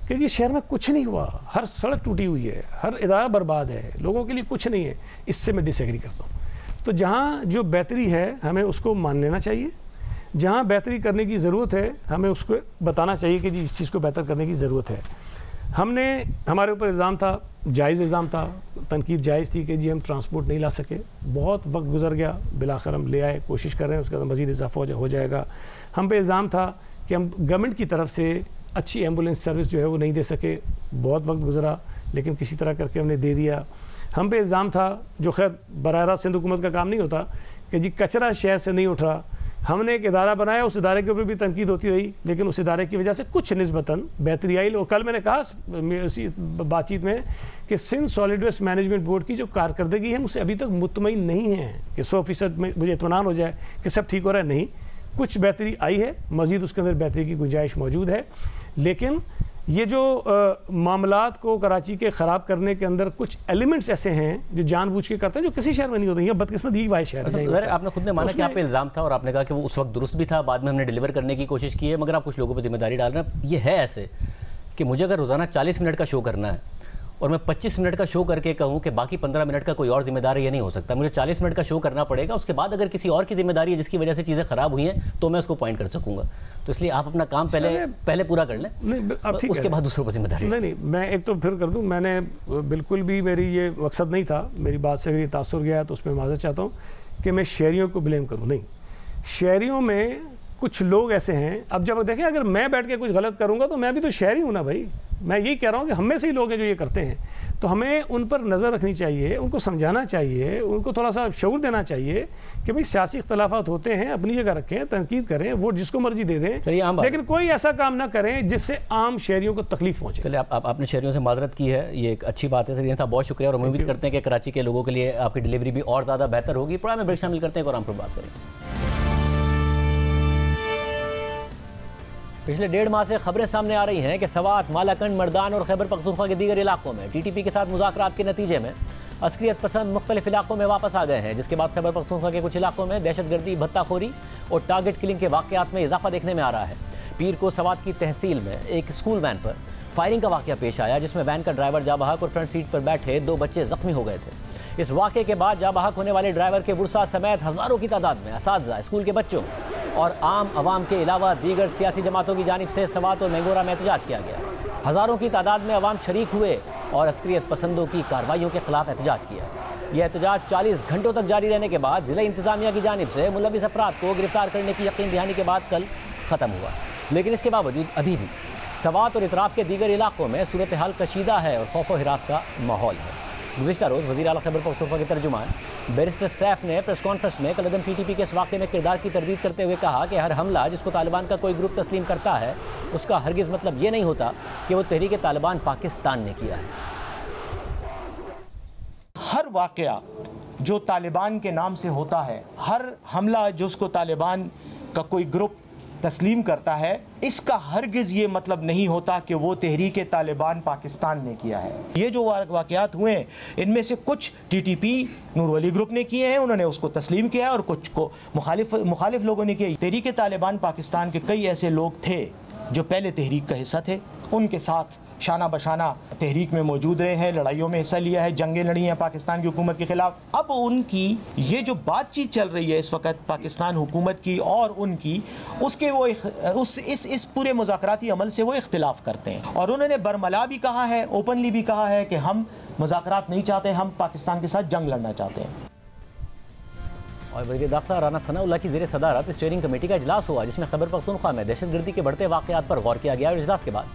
Speaker 8: कि ये शहर में कुछ नहीं हुआ, हर सड़क टूटी हुई है, हर इदारा बर्बाद है, लोगों के लिए कुछ नहीं है, इससे मैं डिसएग्री करता हूँ। तो जहाँ जो बेहतरी है हमें उसको मान लेना चाहिए, जहाँ बेहतरी करने की ज़रूरत है हमें उसको बताना चाहिए कि जी इस चीज़ को बेहतर करने की ज़रूरत है। हमारे ऊपर इल्ज़ाम था, जायज़ इल्ज़ाम था, तनकीद जायज़ थी कि जी हम ट्रांसपोर्ट नहीं ला सके, बहुत वक्त गुजर गया, बिलाखिर हम ले आए, कोशिश कर रहे हैं, उसके बाद मज़ीद इजाफा हो जाएगा। हम पे इल्ज़ाम था कि हम गवर्नमेंट की तरफ से अच्छी एम्बुलेंस सर्विस जो है वो नहीं दे सके, बहुत वक्त गुजरा, लेकिन किसी तरह करके हमने दे दिया। हम पे इल्ज़ाम था, जो खैर बराह रास्त सिंध हुकूमत का काम नहीं होता, कि जी कचरा शहर से नहीं उठ रहा। हमने एक इदारा बनाया, उस इदारे के ऊपर भी तनकीद होती रही, लेकिन उस इदारे की वजह से कुछ निस्बतन बेहतरी आई। और कल मैंने कहा इसी बातचीत में कि Sindh solid waste management board की जो कारकर्दगी है मुझसे अभी तक मुतमईन नहीं है कि 100% में मुझे इत्मीनान हो जाए कि सब ठीक हो रहा है। नहीं, कुछ बेहतरी आई है, मज़ीद उसके अंदर बेहतरी की गुंजाइश मौजूद है। लेकिन ये जो मामलात को कराची के ख़राब करने के अंदर कुछ एलिमेंट्स ऐसे हैं जो जानबूझ के करते हैं, जो किसी शहर में नहीं होते। यहाँ बदकिस्मत यही वाहिद शहर है।
Speaker 1: आपने खुद ने माना कि आप पे इल्ज़ाम था और आपने कहा कि वो उस वक्त दुरुस्त भी था, बाद में हमने डिलीवर करने की कोशिश की है, मगर आप कुछ लोगों पर जिम्मेदारी डाल रहे हैं। ये है ऐसे कि मुझे अगर रोज़ाना 40 मिनट का शो करना है और मैं 25 मिनट का शो करके कहूँ कि बाकी 15 मिनट का कोई और जिम्मेदार ये नहीं हो सकता, मुझे 40 मिनट का शो करना पड़ेगा। उसके बाद अगर किसी और की जिम्मेदारी है जिसकी वजह से चीज़ें ख़राब हुई हैं तो मैं उसको पॉइंट कर सकूँगा। तो इसलिए आप अपना काम पहले पूरा कर लें, उसके बाद दूसरों पर जिम्मेदारी।
Speaker 8: नहीं, मैं एक तो फिर कर दूँ, मैंने बिल्कुल भी, मेरी ये मकसद नहीं था, मेरी बात से अगर ये तासुर गया तो उसमें माज़रत चाहता हूँ कि मैं शहरियों को ब्लेम करूँ। नहीं, शहरियों में कुछ लोग ऐसे हैं। अब जब देखें, अगर मैं बैठ के कुछ गलत करूँगा तो मैं भी तो शहरी हूँ ना भाई। मैं यही कह रहा हूँ कि हम में से ही लोग हैं जो ये करते हैं, तो हमें उन पर नज़र रखनी चाहिए, उनको समझाना चाहिए, उनको थोड़ा सा शऊर देना चाहिए कि भाई सियासी इख्तलाफात होते हैं, अपनी जगह रखें, तनकीद करें, वोट जिसको मर्जी दे दें, लेकिन कोई ऐसा काम ना करें जिससे आम शहरियों को तकलीफ पहुँचे।
Speaker 1: चलिए, आपने शहरियों से माजरत की है, ये एक अच्छी बात है। सर साहब बहुत शुक्रिया, और उम्मीद करते हैं कि कराची के लोगों के लिए आपकी डिलीवरी भी और ज़्यादा बेहतर होगी। प्रोग्राम में ब्रेक शामिल करते हैं और हम पर बात करें। पिछले 1.5 माह से खबरें सामने आ रही हैं कि सवात, मालाकंड, मर्दान और खैबर पख्तूनख्वा के दीगर इलाकों में टीटीपी के साथ मुज़ाकरात के नतीजे में अस्करियत पसंद मुख्तलिफ इलाकों में वापस आ गए हैं, जिसके बाद खैबर पख्तूनख्वा के कुछ इलाकों में दहशतगर्दी, भत्ताखोरी और टारगेट किलिंग के वाक़यात में इजाफा देखने में आ रहा है। पीर को सवात की तहसील में एक स्कूल वैन पर फायरिंग का वाक़या पेश आया, जिसमें वैन का ड्राइवर जाबहक और फ्रंट सीट पर बैठे 2 बच्चे ज़ख्मी हो गए थे। इस वाक़े के बाद जाबहक होने वाले ड्राइवर के वुरसा समेत हज़ारों की तादाद में असातिज़ा, स्कूल के बच्चों और आम आवाम के अलावा दीगर सियासी जमातों की जानिब से सवात और मैंगोरा में एहतजाज किया गया। हज़ारों की तादाद में अवाम शरीक हुए और अस्करियत पसंदों की कार्रवाइयों के खिलाफ एहतजाज किया। यह एहतजाज 40 घंटों तक जारी रहने के बाद ज़िला इंतज़ामिया की जानिब से मुलविस अफराद को गिरफ्तार करने की यकीन दहानी के बाद कल ख़त्म हुआ। लेकिन इसके बावजूद अभी भी सवात और इतराफ़ के दीगर इलाकों में सूरत हाल कशीदा है और खौफ व हिरास का माहौल है। गुज़िश्ता रोज़ वज़ीर आला खैबर पख्तूनख्वा के तर्जुमान बैरिस्टर सैफ ने प्रेस कॉन्फ्रेंस में कलअदम टीटीपी के इस वाक़े में किरदार की तरदीद करते हुए कहा कि हर हमला जिसको तालिबान का कोई ग्रुप तस्लीम करता है उसका हरगिज़ मतलब ये नहीं होता कि वो तहरीक तालिबान पाकिस्तान ने किया है।
Speaker 9: हर वाक़या जो तालिबान के नाम से होता है, हर हमला जो उसको तालिबान का कोई ग्रुप तस्लीम करता है, इसका हरगिज़ ये मतलब नहीं होता कि वो तहरीक तालिबान पाकिस्तान ने किया है। ये जो वाक़यात हुए इनमें से कुछ टीटीपी नूर वली ग्रुप ने किए हैं, उन्होंने उसको तस्लीम किया है, और कुछ को मुखालिफ लोगों ने किया। तहरीक तालिबान पाकिस्तान के कई ऐसे लोग थे जो पहले तहरीक का हिस्सा थे, उनके साथ शाना बशाना तहरीक में मौजूद रहे हैं, लड़ाइयों में हिस्सा लिया है, जंगें लड़ी हैं पाकिस्तान की हुकूमत के ख़िलाफ़। अब उनकी ये जो बातचीत चल रही है इस वक्त पाकिस्तान हुकूमत की और उनकी, उसके वो इस पूरे मुज़ाकराती अमल से वो इख्तिलाफ़ करते हैं। और उन्होंने बरमला भी कहा है, ओपनली भी कहा है कि हम मुज़ाकरात नहीं चाहते, हम पाकिस्तान के साथ जंग लड़ना चाहते हैं।
Speaker 1: और वज़ीर दाखिला राना सनाउल्लाह की ज़ेर सदारत स्टीयरिंग कमेटी का इजलास हुआ, जिसमें खैबर पख्तूनख्वा में दहशतगर्दी के बढ़ते वाक़यात पर गौर किया गया। और इजलास के बाद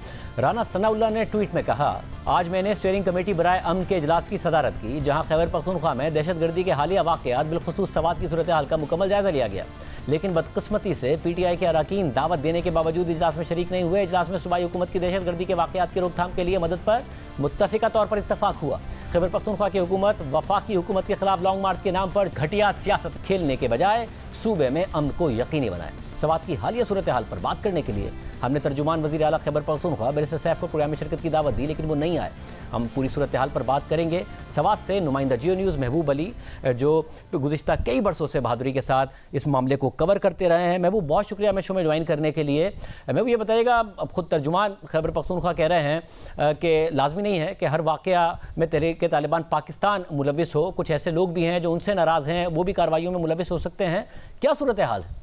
Speaker 1: राना सनाउल्लाह ने ट्वीट में कहा, आज मैंने स्टीयरिंग कमेटी बराए अमन के इजलास की सदारत की, जहां खैबर पख्तूनख्वा में दहशतगर्दी के हालिया वाक़यात बिलखुसूस सवात की सूरत हाल का मुकम्मल जायजा लिया गया। लेकिन बदकिस्मती से PTI के अरकान दावत देने के बावजूद इजलास में शरीक नहीं हुए। इजलास में सूबाई हुकूमत की दहशतगर्दी के वाक़यात की रोकथाम के लिए मदद पर मुत्तफ़िका तौर पर इत्तफाक हुआ। खैबर पख्तूनख्वा की हुकूमत वफाकी हुकूमत के खिलाफ लॉन्ग मार्च के नाम पर घटिया सियासत खेलने के बजाय सूबे में अमन को यकीनी बनाए। सवात की हालिया सूरत हाल पर बात करने के लिए हमने तर्जुमान वज़ीर आला खैबर पख्तूनख्वा बैरिस्टर सैफ को प्रोग्राम में शिरकत की दावत दी, लेकिन वो नहीं आए। हम पूरी सूरत हाल पर बात करेंगे। सवात से नुमाइंदा जियो न्यूज़ महबूब अली, जो गुज़िश्ता कई बरसों से बहादुरी के साथ इस मामले को कवर करते रहे हैं। महबूब, बहुत शुक्रिया हमें शो में ज्वाइन करने के लिए। महबूब, ये बताइएगा, अब खुद तर्जुमान खैबर पख्तूनख्वा कह रहे हैं कि लाजमी नहीं है कि हर वाक़या में तहरीक तालिबान पाकिस्तान मुलविस हो, कुछ ऐसे लोग भी हैं जो उनसे नाराज़ हैं, वो भी कार्रवाइयों में मुलविस हो सकते हैं। क्या सूरत हाल है?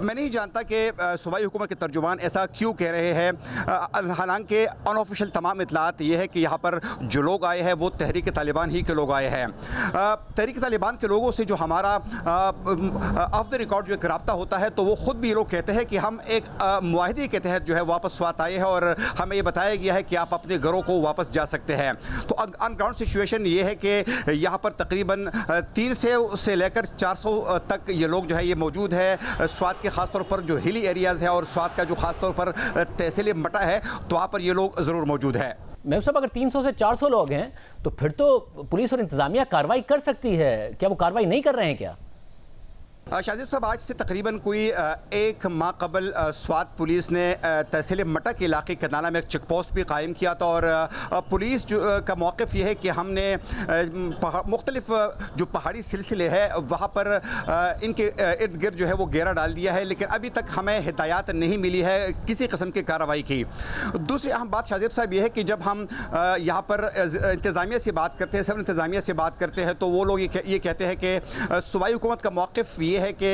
Speaker 10: मैं नहीं जानता कि सूबाई हुकूमत के तर्जुमान ऐसा क्यों कह रहे हैं। हालांकि अनऑफिशियल तमाम इतलात ये है कि यहाँ पर जो लोग आए हैं वो तहरीक तालिबान ही के लोग आए हैं। तहरीक तालिबान के लोगों से जो हमारा ऑफ द रिकॉर्ड जो एक रब्ता होता है, तो वो ख़ुद भी लोग कहते हैं कि हम एक मुआहदे के तहत जो है वापस स्वात आए हैं और हमें ये बताया गया है कि आप अपने घरों को वापस जा सकते हैं। तो ऑन ग्राउंड सिचुएशन ये है कि यहाँ पर तकरीबन 300 से लेकर 400 तक ये लोग जो है ये मौजूद है। स्वात के खासतौर पर जो हिली एरियाज़ है और स्वात का जो खासतौर पर तहसील मटा है, तो वहाँ पर ये लोग ज़रूर मौजूद है।
Speaker 1: मैं सब अगर 300 से 400 लोग हैं तो फिर तो पुलिस और इंतज़ामिया कार्रवाई कर सकती है, क्या वो कार्रवाई नहीं कर रहे हैं क्या?
Speaker 10: शाजिद साहब, आज से तकरीबन कोई एक माह कबल स्वात पुलिस ने तहसील मटा के इलाके कनाला में एक चेक पोस्ट भी कायम किया था और पुलिस का मौक़िफ़ ये है कि हमने मुख्तलिफ जो पहाड़ी सिलसिले है वहाँ पर इनके इर्द गिर्द जो है वो घेरा डाल दिया है, लेकिन अभी तक हमें हिदायत नहीं मिली है किसी किस्म की कार्रवाई की। दूसरी अहम बात शाजिद साहब ये है कि जब हम यहाँ पर इंतज़ामिया से बात करते हैं, सिविल इंतज़ामिया से बात करते हैं, तो वो लोग ये कहते हैं कि सूबाई हुकूमत का मौक़िफ़ ये है कि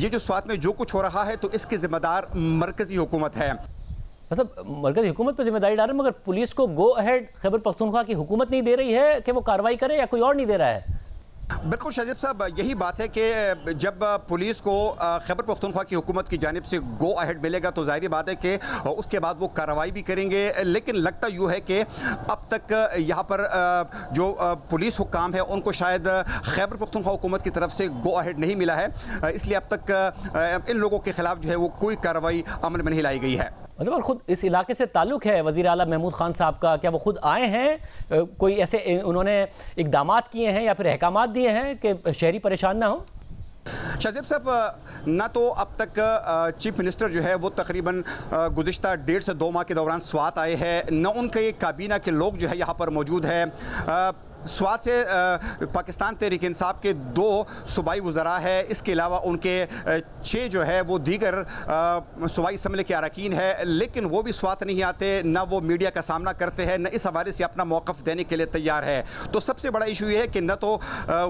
Speaker 10: ये जो स्वात में जो कुछ हो रहा है तो इसकी जिम्मेदार मरकजी हुकूमत है।
Speaker 1: मतलब मरकजी हुकूमत पर जिम्मेदारी डाल रहे हैं, मगर पुलिस को गो अहेड खैबर पख्तूनख्वा की हुकूमत नहीं दे रही है कि वो कार्रवाई करे, या कोई और नहीं दे रहा है?
Speaker 10: बिल्कुल शाजिब साहब, यही बात है कि जब पुलिस को खैबर पख्तूनख्वा की हुकूमत की जानिब से गो अहेड मिलेगा तो ज़ाहिर बात है कि उसके बाद वो कार्रवाई भी करेंगे। लेकिन लगता यूँ है कि अब तक यहाँ पर जो पुलिस हुक्काम है उनको शायद खैबर पख्तूनख्वा हुकूमत की तरफ से गो अहेड नहीं मिला है, इसलिए अब तक इन लोगों के खिलाफ जो है वो कोई कार्रवाई अमल में नहीं लाई गई है।
Speaker 1: मतलब और ख़ुद इस इलाके से ताल्लुक़ है वज़ीर आला महमूद खान साहब का, क्या वो खुद आए हैं, कोई ऐसे उन्होंने इक़दामात किए हैं या फिर अहकामात दिए हैं कि शहरी परेशान ना हो?
Speaker 10: शाजिब साहब, ना तो अब तक चीफ मिनिस्टर जो है वो तकरीबन गुज़िश्ता 1.5 से 2 माह के दौरान स्वात आए हैं, न उनके काबीना के लोग जो है यहाँ पर मौजूद है। स्वात से पाकिस्तान तहरीक इंसाफ के 2 सूबाई वज़रा है, इसके अलावा उनके 6 जो है वो दीगर सूबाई असम्बली के अरकान है, लेकिन वो भी स्वात नहीं आते, ना वो मीडिया का सामना करते हैं, न इस हवाले से अपना मौक़िफ़ देने के लिए तैयार है। तो सबसे बड़ा इशू ये है कि न तो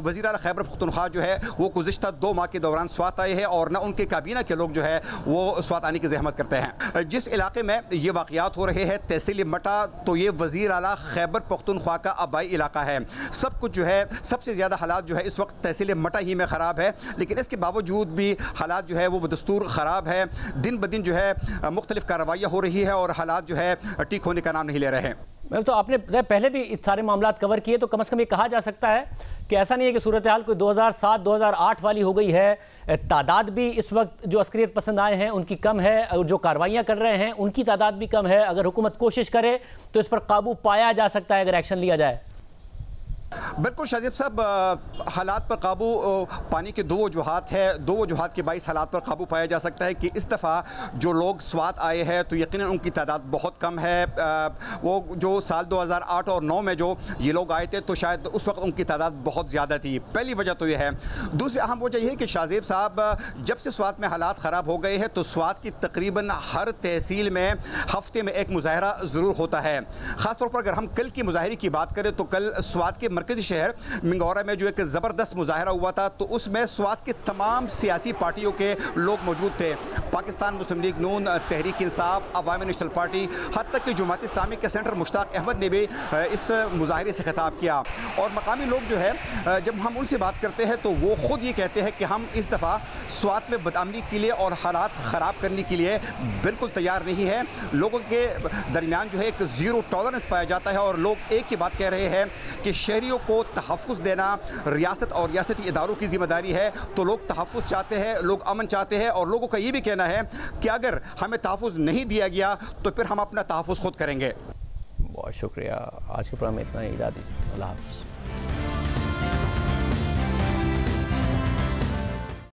Speaker 10: वज़ीर आला खैबर पख्तूनख्वा जो है वो गुज़िश्ता 2 माह के दौरान स्वात आए हैं और न उनके काबीना के लोग जो है वो स्वात आने की ज़हमत करते हैं। जिस इलाके में ये वाक़यात हो रहे हैं तहसील मटा, तो ये वज़ीर आला खैबर पख्तूनख्वा का आबाई इलाका है। सब कुछ जो है सबसे ज़्यादा हालात जो है इस वक्त तहसील मटा ही में ख़राब है, लेकिन इसके बावजूद भी हालात जो है वो बदस्तूर ख़राब है। दिन ब दिन जो है मुख्तलिफ़ कार्रवाइयाँ हो रही है और हालात जो है ठीक होने का नाम नहीं ले रहे हैं।
Speaker 1: मैम, तो आपने पहले भी इस सारे मामलात कवर किए, तो कम से कम ये कहा जा सकता है कि ऐसा नहीं है कि सूरत हाल कोई 2007-2008 वाली हो गई है। तादाद भी इस वक्त जो अस्करियत पसंद आए हैं उनकी कम है, और जो कार्रवाइयाँ कर रहे हैं उनकी तादाद भी कम है। अगर हुकूमत कोशिश करे तो इस पर काबू पाया जा सकता है अगर एक्शन लिया जाए।
Speaker 10: बिल्कुल शाजिब साहब, हालात पर काबू पाने के 2 वजूहात है। 2 वजूहात के बाइस हालात पर काबू पाया जा सकता है कि इस दफ़ा जो लोग स्वात आए हैं तो यकीनन उनकी तादाद बहुत कम है। वो जो साल 2008 और 9 में जो ये लोग आए थे तो शायद उस वक्त उनकी तादाद बहुत ज़्यादा थी। पहली वजह तो ये है। दूसरी अहम वजह यह है कि शाजिब साहब, जब से स्वात में हालात ख़राब हो गए हैं तो स्वात की तकरीबन हर तहसील में हफ्ते में एक मुजाहरा ज़रूर होता है। ख़ासतौर पर अगर हम कल की मुजाहरे की बात करें तो कल स्वात के मरकजी शहर मिंगौरा में जो एक ज़बरदस्त मुजाहरा हुआ था, तो उसमें स्वात के तमाम सियासी पार्टियों के लोग मौजूद थे। पाकिस्तान मुस्लिम लीग नून, तहरीक इंसाफ, अवामी नेशनल पार्टी, हद तक कि जमात इस्लामी के सेंटर मुश्ताक अहमद ने भी इस मुजाहरे से खिताब किया। और मकामी लोग जो है जब हम उनसे बात करते हैं तो वो ख़ुद ये कहते हैं कि हम इस दफ़ा स्वात में बदअमनी के लिए और हालात ख़राब करने के लिए बिल्कुल तैयार नहीं है। लोगों के दरमियान जो है एक ज़ीरो टॉलरेंस पाया जाता है और लोग एक ही बात कह रहे हैं कि शहरियों को तहफ़्फ़ुज़ देना रियासत और रियासती इदारों की ज़िम्मेदारी है। तो लोग तहफ़्फ़ुज़ चाहते हैं, लोग अमन चाहते हैं और लोगों का ये भी कहना है कि अगर हमें तहफ़्फ़ुज़ नहीं दिया गया तो फिर हम अपना तहफ़्फ़ुज़ खुद करेंगे।
Speaker 1: बहुत शुक्रिया। आज के प्रोग्राम में इतना ही। इजाज़त दीजिए। अल्लाह हाफ़िज़।